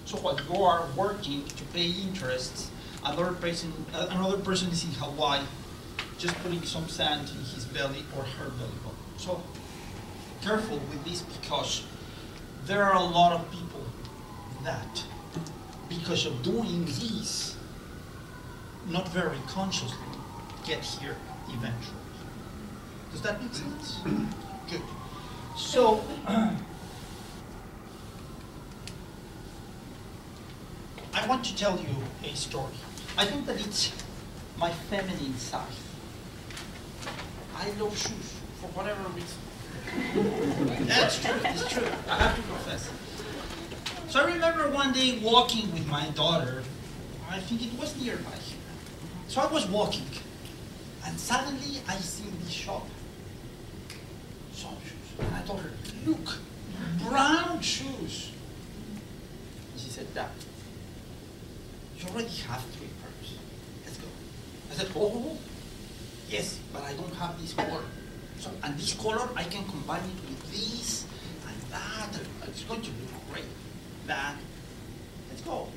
So while you are working to pay interests, another person is in Hawaii just putting some sand in his belly or her belly button. So careful with this, because there are a lot of people that, because of doing this, not very consciously, get here eventually. Does that make sense? Good. So, I want to tell you a story. I think that it's my feminine side. I love shoes for whatever reason. That's true, it's true. I have to confess. So I remember one day walking with my daughter I think it was nearby here. So I was walking, and suddenly I see in this shop some shoes. And I told her, look, brown shoes. And she said, Dad, you already have 3 pairs. Let's go. I said, oh, yes, but I don't have this color. So, and this color, I can combine it with this and that. It's going to look great. Dad, let's go.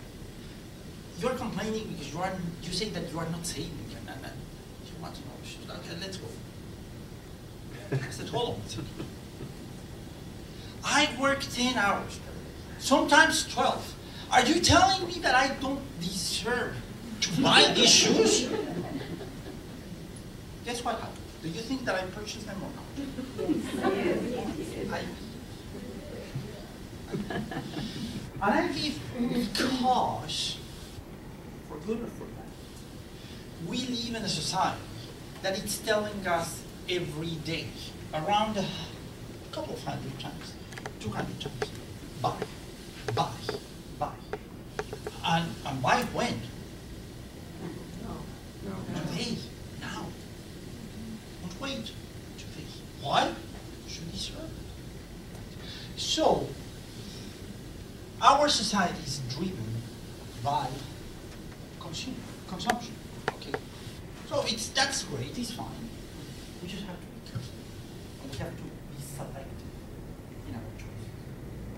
You're complaining because you say that you are not saving, and you want to know shoes. Okay, let's go. I said, hold on. I work 10 hours, sometimes 12. Are you telling me that I don't deserve to buy these shoes? Guess what happened? Do you think that I purchased them or not? And I live because, for good or for bad, we live in a society that it's telling us every day, around a couple of 100 times, 200 times, buy, buy, buy. And buy when? Today, now. Don't wait. Today. Why? Should deserve it. So, our society is driven by consumption. Okay. So that's great. It's fine. We just have to be careful, and we have to be selective in our choices.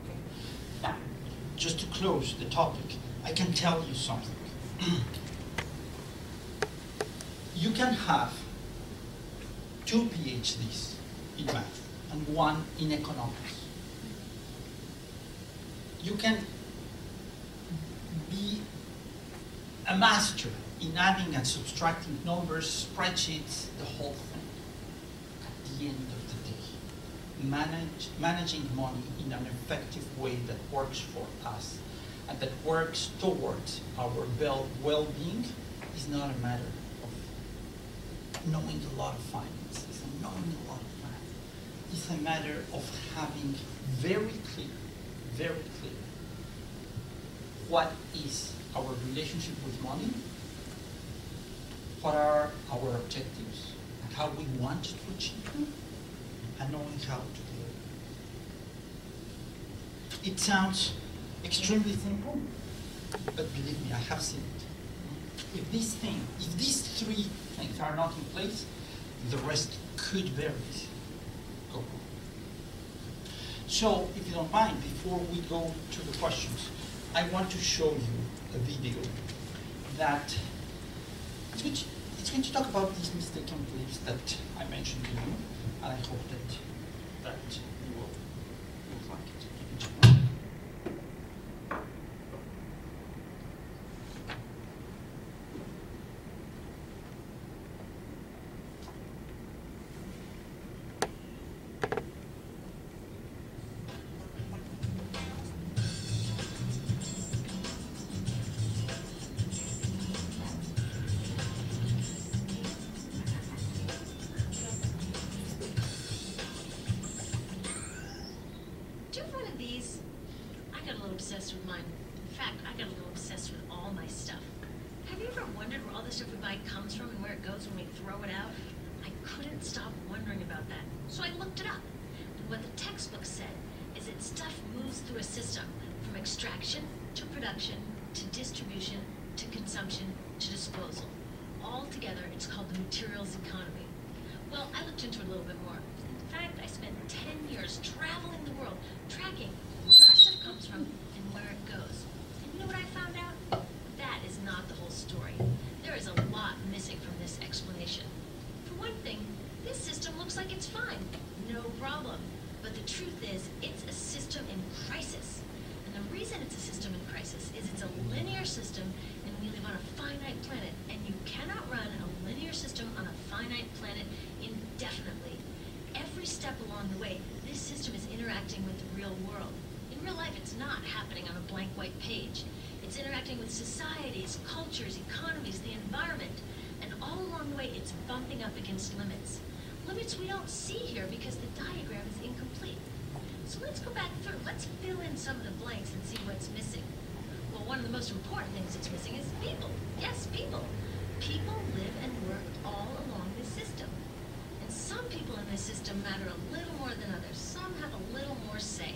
Okay. Now, just to close the topic, I can tell you something. You can have 2 PhDs in math and 1 in economics. You can be a master in adding and subtracting numbers, spreadsheets, the whole thing. At the end of the day, managing money in an effective way that works for us and that works towards our well-being is not a matter of knowing a lot of finances and knowing a lot of math. It's a matter of having very clear, what is our relationship with money, what are our objectives, and how we want to achieve them, and knowing how to do it. It sounds extremely simple, but believe me, I have seen it. If these 3 things are not in place, the rest could very easily go wrong. So, if you don't mind, before we go to the questions, I want to show you a video that it's going to talk about these mistaken beliefs that I mentioned to you, and I hope that you will like it. Obsessed with mine. In fact, I got a little obsessed with all my stuff. Have you ever wondered where all the stuff we buy comes from and where it goes when we throw it out? I couldn't stop wondering about that, so I looked it up. And what the textbook said is that stuff moves through a system from extraction to production to distribution to consumption to disposal. All together, it's called the materials economy. Well, I looked into it a little bit more. In fact, I spent 10 years traveling the world, tracking where our stuff comes from and where it goes. And you know what I found out? That is not the whole story. There is a lot missing from this explanation. For one thing, this system looks like it's fine. No problem. But the truth is, it's a system in crisis. And the reason it's a system in crisis is it's a linear system and we live on a finite planet. And you cannot run a linear system on a finite planet indefinitely. Every step along the way, this system is interacting with the real world. In real life, it's not happening on a blank white page. It's interacting with societies, cultures, economies, the environment. And all along the way, it's bumping up against limits. Limits we don't see here because the diagram is incomplete. So let's go back through. Let's fill in some of the blanks and see what's missing. Well, Well, one of the most important things it's missing is people. Yes, people. People live and work all along this system. And some people in this system matter a little more than others. Some have a little more say.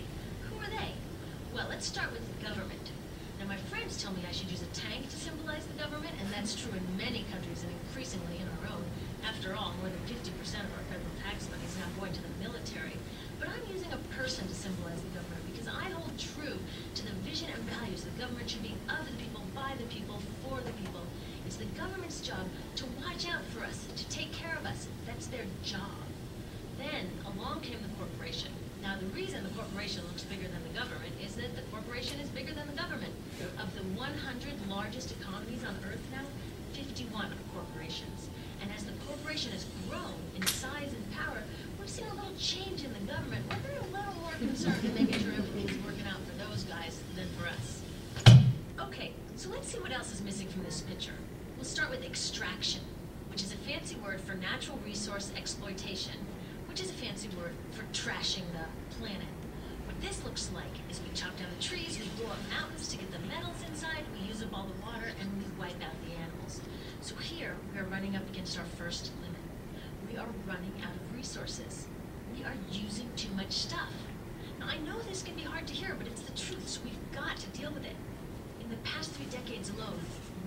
Who are they? Well, let's start with the government. Now, my friends tell me I should use a tank to symbolize the government, and that's true in many countries and increasingly in our own. After all, more than 50% of our federal tax money is now going to the military. But I'm using a person to symbolize the government because I hold true to the vision and values the government should be of the people, by the people, for the people. It's the government's job to watch out for us, to take care of us. That's their job. Then along came the corporation. Now, the reason the corporation looks bigger than the government is that the corporation is bigger than the government. Of the 100 largest economies on Earth now, 51 are corporations. And as the corporation has grown in size and power, we've seen a little change in the government. We're a little more concerned in making sure everything's working out for those guys than for us. Okay, so let's see what else is missing from this picture. We'll start with extraction, which is a fancy word for natural resource exploitation, which is a fancy word for trashing the planet. What this looks like is we chop down the trees, we blow up mountains to get the metals inside, we use up all the water, and we wipe out the animals. So here, we are running up against our first limit. We are running out of resources. We are using too much stuff. Now, I know this can be hard to hear, but it's the truth, so we've got to deal with it. In the past 3 decades alone,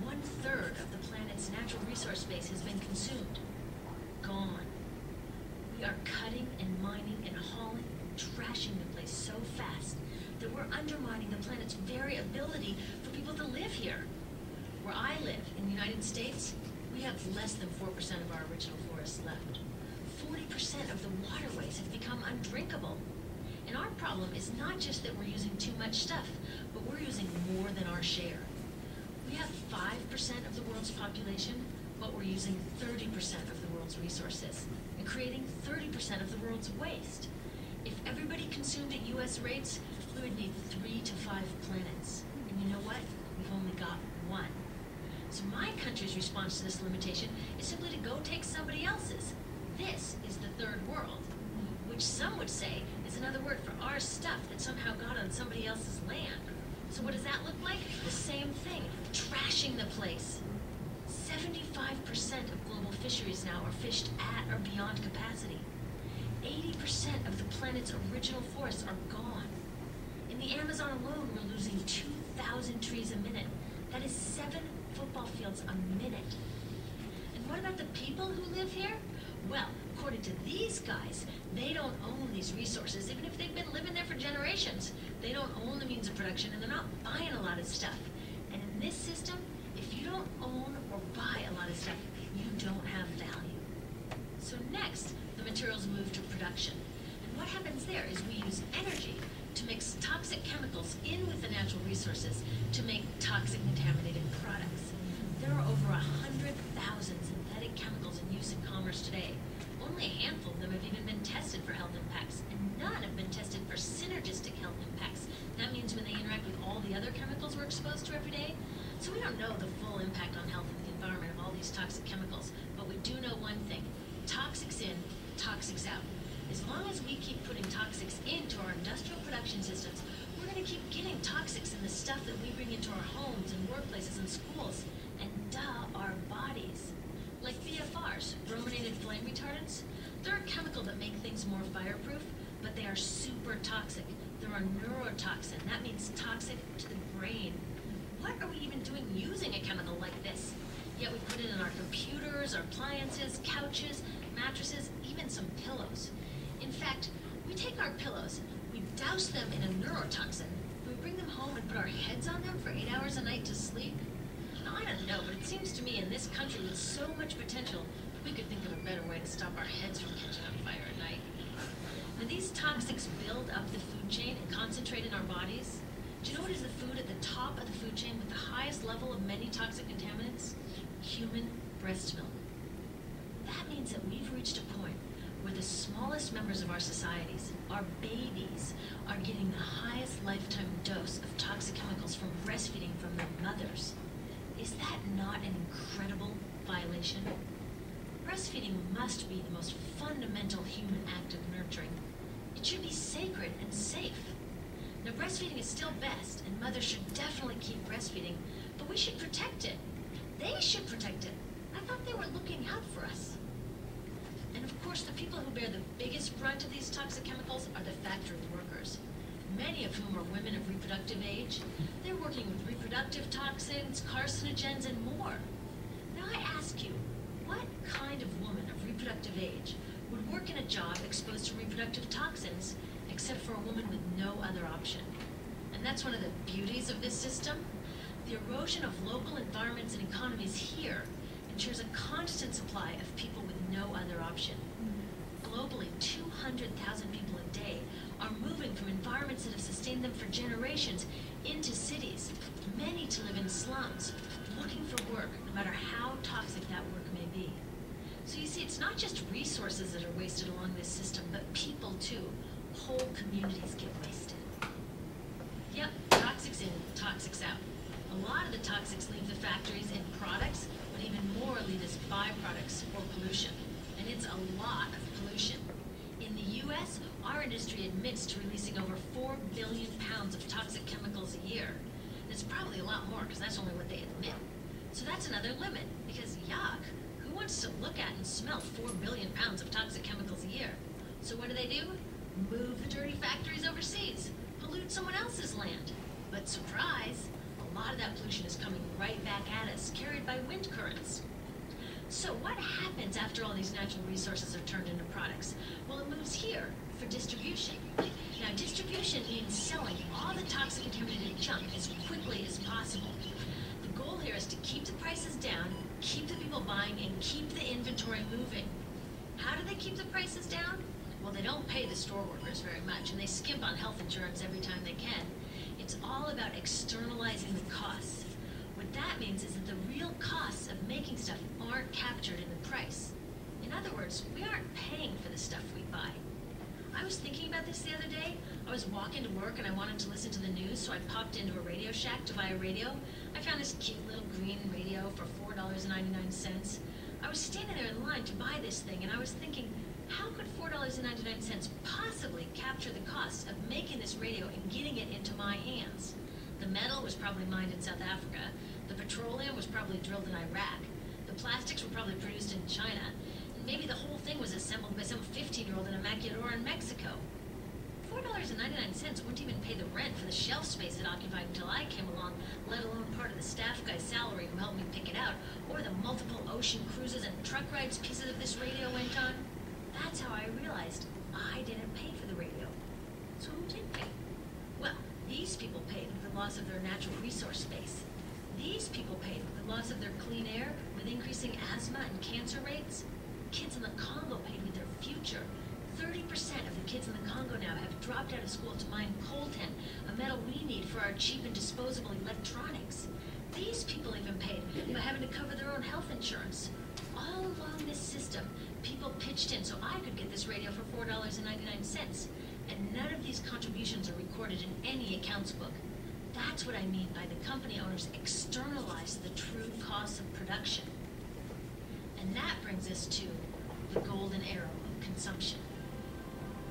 1/3 of the planet's natural resource base has been consumed. Gone. We are cutting and mining and hauling and trashing the place so fast that we're undermining the planet's very ability for people to live here. Where I live, in the United States, we have less than 4% of our original forests left. 40% of the waterways have become undrinkable. And our problem is not just that we're using too much stuff, but we're using more than our share. We have 5% of the world's population, but we're using 30% of the world's resources and creating 30% of the world's waste. If everybody consumed at US rates, we would need 3 to 5 planets. And you know what? We've only got 1. So my country's response to this limitation is simply to go take somebody else's. This is the third world, which some would say is another word for our stuff that somehow got on somebody else's land. So what does that look like? The same thing, trashing the place. 75% of global fisheries now are fished at or beyond capacity. 80% of the planet's original forests are gone. In the Amazon alone, we're losing 2,000 trees a minute. That is 7 football fields a minute. And what about the people who live here? Well, according to these guys, they don't own these resources, even if they've been living there for generations. They don't own the means of production, and they're not buying a lot of stuff. And in this system, if you don't own or buy a lot of stuff, you don't have value. So next, the materials move to production. And what happens there is we use energy to mix toxic chemicals in with the natural resources to make toxic contaminated products. There are over 100,000 synthetic chemicals in use in commerce today. Only a handful of them have even been tested for health impacts, and none have been tested for synergistic health impacts. That means when they interact with all the other chemicals we're exposed to every day. So we don't know the full impact on health and the environment of all these toxic chemicals, but we do know one thing: toxics in, toxics out. As long as we keep putting toxics into our industrial production systems, we're going to keep getting toxics in the stuff that we bring into our homes and workplaces and schools, and our bodies. Like BFRs, brominated flame retardants, they're a chemical that make things more fireproof, but they are super toxic. They're a neurotoxin. That means toxic to the brain. What are we even doing using a chemical like this? Yet we put it in our computers, our appliances, couches, mattresses, even some pillows. In fact, we take our pillows, we douse them in a neurotoxin, we bring them home and put our heads on them for 8 hours a night to sleep. Now, I don't know, but it seems to me in this country with so much potential, we could think of a better way to stop our heads from catching on fire at night. Now, these toxics build up the food chain and concentrate in our bodies. Do you know what is the food at the top of the food chain with the highest level of many toxic contaminants? Human breast milk. That means that we've reached a point where the smallest members of our societies, our babies, are getting the highest lifetime dose of toxic chemicals from breastfeeding from their mothers. Is that not an incredible violation? Breastfeeding must be the most fundamental human act of nurturing. It should be sacred and safe. Now, breastfeeding is still best, and mothers should definitely keep breastfeeding, but we should protect it. They should protect it. I thought they were looking out for us. And of course, the people who bear the biggest brunt of these toxic chemicals are the factory workers, many of whom are women of reproductive age. They're working with reproductive toxins, carcinogens, and more. Now I ask you, what kind of woman of reproductive age would work in a job exposed to reproductive toxins except for a woman with no other option? And that's one of the beauties of this system. The erosion of local environments and economies here ensures a constant supply of people with no other option. Globally, 200,000 people a day are moving from environments that have sustained them for generations into cities, many to live in slums, looking for work, no matter how toxic that work may be. So you see, it's not just resources that are wasted along this system, but people too. Whole communities get wasted. Yep, toxics in, toxics out. A lot of the toxics leave the factories in products, but even more leave as byproducts or pollution. And it's a lot of pollution. In the US, our industry admits to releasing over 4 billion pounds of toxic chemicals a year. And it's probably a lot more, because that's only what they admit. So that's another limit, because yuck, who wants to look at and smell 4 billion pounds of toxic chemicals a year? So what do? Move the dirty factories overseas, pollute someone else's land. But surprise, a lot of that pollution is coming right back at us, carried by wind currents. So what happens after all these natural resources are turned into products? Well, it moves here for distribution. Now, distribution means selling all the toxic contaminated junk as quickly as possible. The goal here is to keep the prices down, keep the people buying, and keep the inventory moving. How do they keep the prices down? Well, they don't pay the store workers very much, and they skimp on health insurance every time they can. It's all about externalizing the costs. What that means is that the real costs of making stuff aren't captured in the price. In other words, we aren't paying for the stuff we buy. I was thinking about this the other day. I was walking to work and I wanted to listen to the news, so I popped into a Radio Shack to buy a radio. I found this cute little green radio for $4.99. I was standing there in line to buy this thing, and I was thinking, how could $4.99 possibly capture the cost of making this radio and getting it into my hands? The metal was probably mined in South Africa. The petroleum was probably drilled in Iraq. The plastics were probably produced in China. And maybe the whole thing was assembled by some 15-year-old in a maquiladora in Mexico. $4.99 wouldn't even pay the rent for the shelf space it occupied until I came along, let alone part of the staff guy's salary who helped me pick it out, or the multiple ocean cruises and truck rides pieces of this radio went on. That's how I realized I didn't pay for the radio. So who did pay? Well, these people paid with the loss of their natural resource space. These people paid with the loss of their clean air, with increasing asthma and cancer rates. Kids in the Congo paid with their future. 30% of the kids in the Congo now have dropped out of school to mine coltan, a metal we need for our cheap and disposable electronics. These people even paid by having to cover their own health insurance. All along this system, people pitched in so I could get this radio for $4.99. And none of these contributions are recorded in any accounts book. That's what I mean by the company owners externalize the true costs of production. And that brings us to the golden arrow of consumption.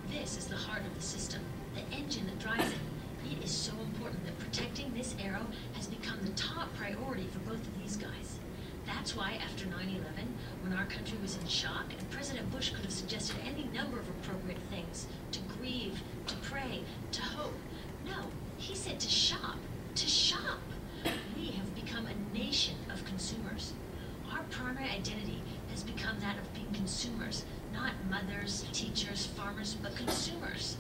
This is the heart of the system, the engine that drives it. It is so important that protecting this arrow has become the top priority for both of these guys. That's why after 9/11, when our country was in shock, and President Bush could have suggested any number of appropriate things, to grieve, to pray, to hope. No, he said to shop, to shop. We have become a nation of consumers. Our primary identity has become that of being consumers, not mothers, teachers, farmers, but consumers.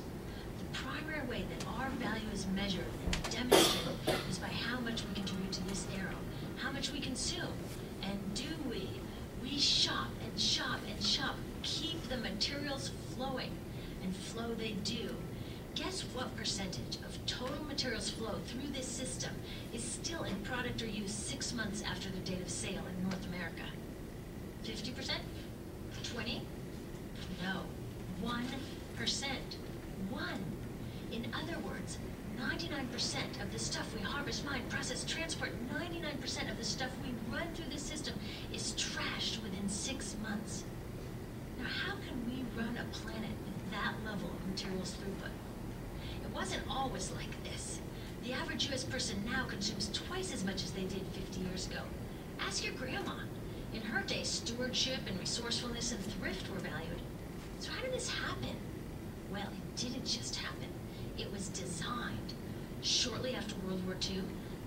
The primary way that our value is measured and demonstrated is by how much we contribute to this arrow, how much we consume. And do we? We shop and shop and shop, keep the materials flowing, and flow they do. Guess what percentage of total materials flow through this system is still in product or use 6 months after the date of sale in North America? 50%? 20? No, 1%. 1. In other words, 99% of the stuff we harvest, mine, process, transport, 99% of the stuff we run through the system is trashed within 6 months. Now, how can we run a planet with that level of materials throughput? It wasn't always like this. The average US person now consumes twice as much as they did 50 years ago. Ask your grandma. In her day, stewardship and resourcefulness and thrift were valued. So how did this happen? Well, it didn't just happen. It was designed. Shortly after World War II,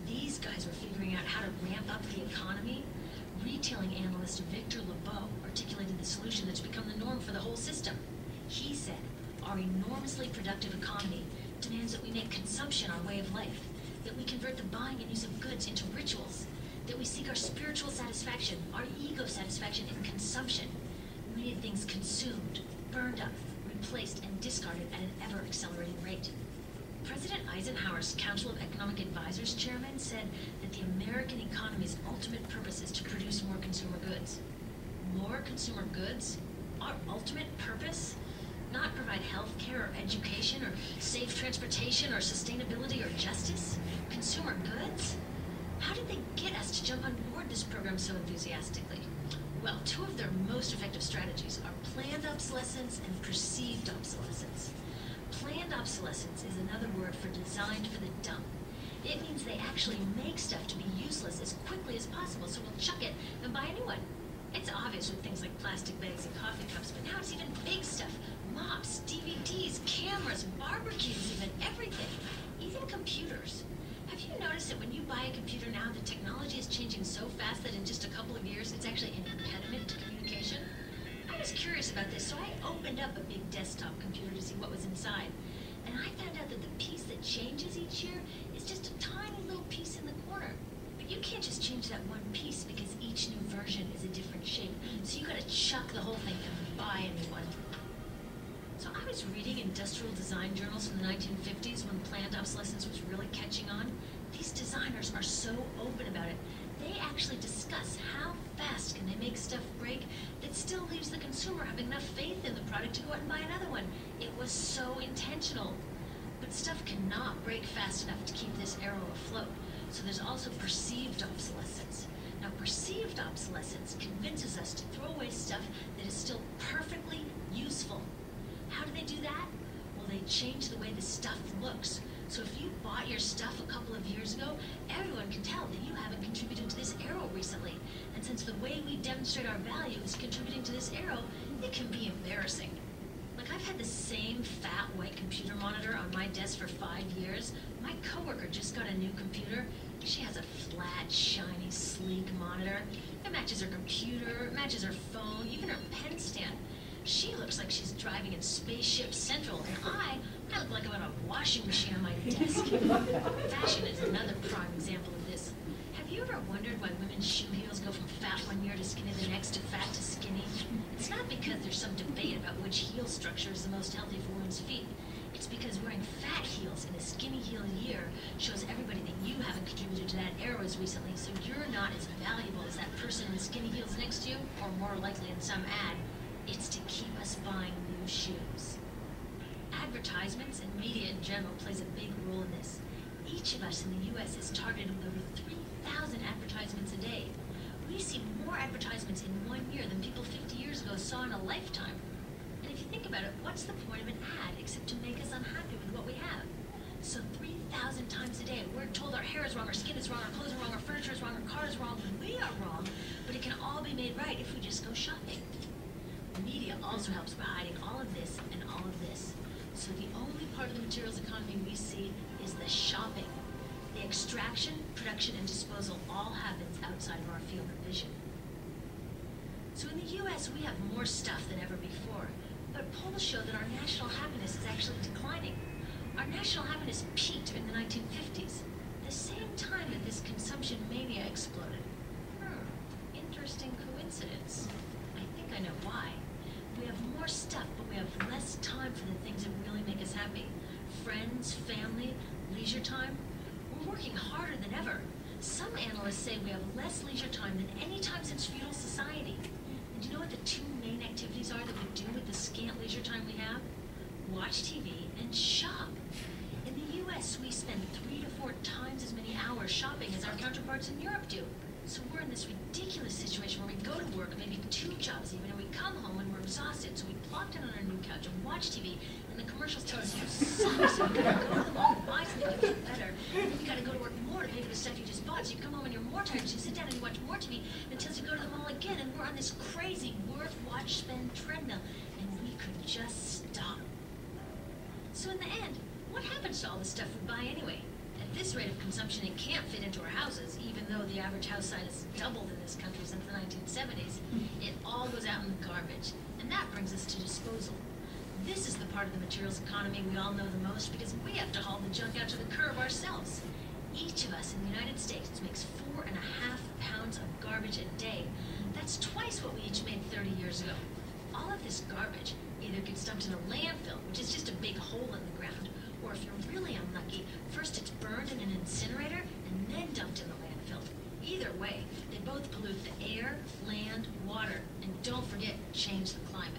these guys were figuring out how to ramp up the economy. Retailing analyst Victor Lebeau articulated the solution that's become the norm for the whole system. He said, our enormously productive economy demands that we make consumption our way of life, that we convert the buying and use of goods into rituals, that we seek our spiritual satisfaction, our ego satisfaction in consumption. We need things consumed, burned up, replaced, and discarded at an ever-accelerating rate. President Eisenhower's Council of Economic Advisors chairman said that the American economy's ultimate purpose is to produce more consumer goods. More consumer goods? Our ultimate purpose? Not provide health care or education or safe transportation or sustainability or justice? Consumer goods? How did they get us to jump on board this program so enthusiastically? Well, two of their most effective strategies are planned obsolescence and perceived obsolescence. Planned obsolescence is another word for designed for the dump. It means they actually make stuff to be useless as quickly as possible, so we'll chuck it and buy a new one. It's obvious with things like plastic bags and coffee cups, but now it's even big stuff. Mops, DVDs, cameras, barbecues, even everything. Even computers. Have you noticed that when you buy a computer now, the technology is changing so fast that in just a couple of years, it's actually an impediment to communication? I was curious about this, so I opened up a big desktop computer to see what was inside. And I found out that the piece that changes each year is just a tiny little piece in the corner. But you can't just change that one piece because each new version is a different shape. So you gotta chuck the whole thing and buy a new one. So I was reading industrial design journals from the 1950s when planned obsolescence was really catching on. These designers are so open about it. They actually discuss how fast can they make stuff break that still leaves the consumer having enough faith in the product to go out and buy another one. It was so intentional. But stuff cannot break fast enough to keep this arrow afloat. So there's also perceived obsolescence. Now, perceived obsolescence convinces us to throw away stuff that is still perfectly useful. How do they do that? Well, they change the way the stuff looks. So if you bought your stuff a couple of years ago, everyone can tell that you haven't contributed to this arrow recently. And since the way we demonstrate our value is contributing to this arrow, it can be embarrassing. Like, I've had the same fat white computer monitor on my desk for 5 years. My coworker just got a new computer. She has a flat, shiny, sleek monitor. It matches her computer, it matches her phone, even her pen stand. She looks like she's driving in Spaceship Central, and I look like I'm on a washing machine on my desk. Fashion is another prime example of this. Have you ever wondered why women's shoe heels go from fat one year to skinny the next, to fat to skinny? It's not because there's some debate about which heel structure is the most healthy for women's feet. It's because wearing fat heels in a skinny heel year shows everybody that you haven't contributed to that arrow as recently, so you're not as valuable as that person in the skinny heels next to you, or more likely in some ad. It's to keep us buying new shoes. Advertisements and media in general plays a big role in this. Each of us in the U.S. is targeted with over 3,000 advertisements a day. We see more advertisements in 1 year than people 50 years ago saw in a lifetime. And if you think about it, what's the point of an ad except to make us unhappy with what we have? So 3,000 times a day, we're told our hair is wrong, our skin is wrong, our clothes are wrong, our furniture is wrong, our car is wrong, we are wrong, but it can all be made right if we just go shopping. Media also helps by hiding all of this and all of this. So the only part of the materials economy we see is the shopping. The extraction, production, and disposal all happens outside of our field of vision. So in the US, we have more stuff than ever before, but polls show that our national happiness is actually declining. Our national happiness peaked in the 1950s, the same time that this consumption mania exploded. Interesting coincidence. I think I know why. We have more stuff, but we have less time for the things that really make us happy. Friends, family, leisure time. We're working harder than ever. Some analysts say we have less leisure time than any time since feudal society. And do you know what the two main activities are that we do with the scant leisure time we have? Watch TV and shop. In the US, we spend 3 to 4 times as many hours shopping as our counterparts in Europe do. So we're in this ridiculous situation where we go to work, maybe 2 jobs even, and we come home and we're exhausted, so we plop down on our new couch and watch TV, and the commercials tell us you suck, so you gotta go to the mall and buy something to feel better, and then you gotta go to work more to pay for the stuff you just bought, so you come home and you're more tired, so you sit down and you watch more TV, and it tells you to go to the mall again, and we're on this crazy worth, watch, spend treadmill, and we could just stop. So in the end, what happens to all the stuff we buy anyway? At this rate of consumption, it can't fit into our houses, even though the average house size has doubled in this country since the 1970s. It all goes out in the garbage. And that brings us to disposal. This is the part of the materials economy we all know the most because we have to haul the junk out to the curb ourselves. Each of us in the United States makes 4.5 pounds of garbage a day. That's twice what we each made 30 years ago. All of this garbage either gets dumped in a landfill, which is just a big hole in the ground, or if you're really unlucky, first it's burned in an incinerator and then dumped in the landfill. Either way, they both pollute the air, land, water, and don't forget, change the climate.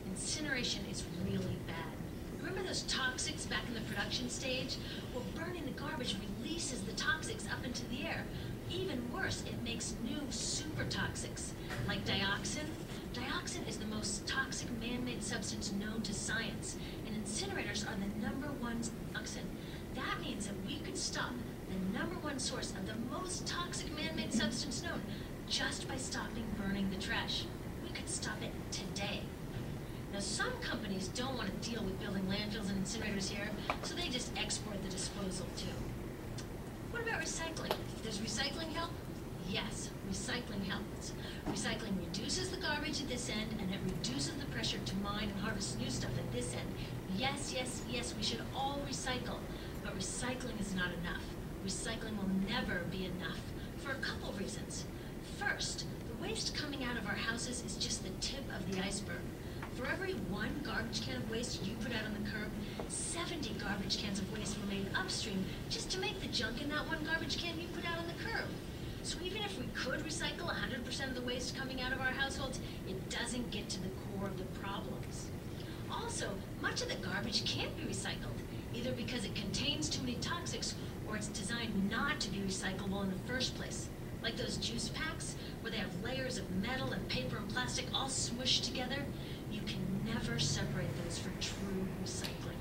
Incineration is really bad. Remember those toxics back in the production stage? Well, burning the garbage releases the toxics up into the air. Even worse, it makes new super toxics, like dioxin. Dioxin is the most toxic man-made substance known to science, and incinerators are the #1 toxin. That means that we could stop the #1 source of the most toxic man-made substance known just by stopping burning the trash. We could stop it today. Now, some companies don't want to deal with building landfills and incinerators here, so they just export the disposal too. What about recycling? Does recycling help? Yes, recycling helps. Recycling reduces the garbage at this end, and it reduces the pressure to mine and harvest new stuff at this end. Yes, yes, yes, we should all recycle, but recycling is not enough. Recycling will never be enough, for a couple reasons. First, the waste coming out of our houses is just the tip of the iceberg. For every 1 garbage can of waste you put out on the curb, 70 garbage cans of waste were made upstream just to make the junk in that 1 garbage can you put out on the curb. So even if we could recycle 100% of the waste coming out of our households, it doesn't get to the core of the problems. Also, much of the garbage can't be recycled, either because it contains too many toxics or it's designed not to be recyclable in the first place. Like those juice packs, where they have layers of metal and paper and plastic all smushed together, you can never separate those for true recycling.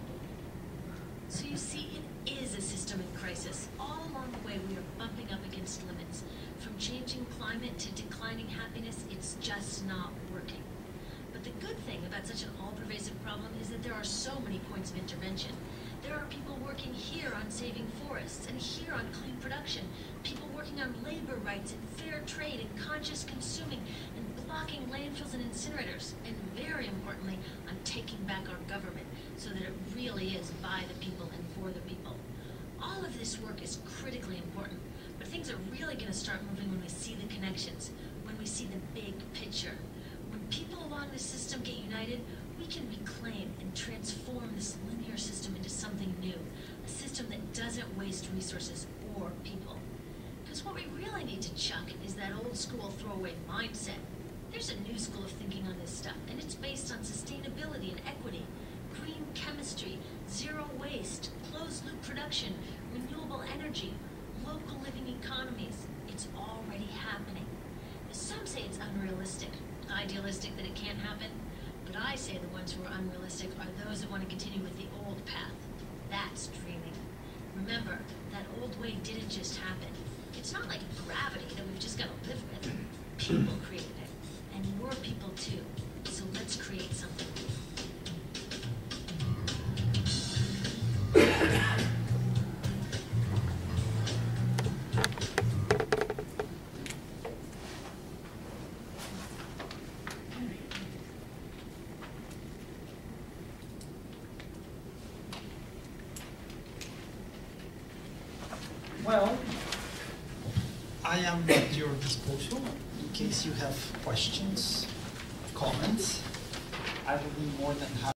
So you see, it is a system in crisis. All along the way, we are bumping up against limits. From changing climate to declining happiness, it's just not working. But the good thing about such an all-pervasive problem is that there are so many points of intervention. There are people working here on saving forests and here on clean production, people working on labor rights and fair trade and conscious consuming and blocking landfills and incinerators, and very importantly, on taking back our government so that it really is by the people and for the people. All of this work is critically important, but things are really going to start moving when we see the connections, when we see the big picture. When people along the system get united, we can reclaim and transform this linear system into something new, a system that doesn't waste resources or people. Because what we really need to chuck is that old school throwaway mindset. There's a new school of thinking on this stuff, and it's based on sustainability and equity, green chemistry, zero waste, closed-loop production, renewable energy, local living economies. It's already happening. Some say it's unrealistic, idealistic that it can't happen, but I say the ones who are unrealistic are those that want to continue with the old path. That's dreaming. Remember, that old way didn't just happen. It's not like gravity that we've just got to live with. People created it, and we're people too. So let's create something new. Well, I am at your disposal in case you have questions, comments. I will be more than happy.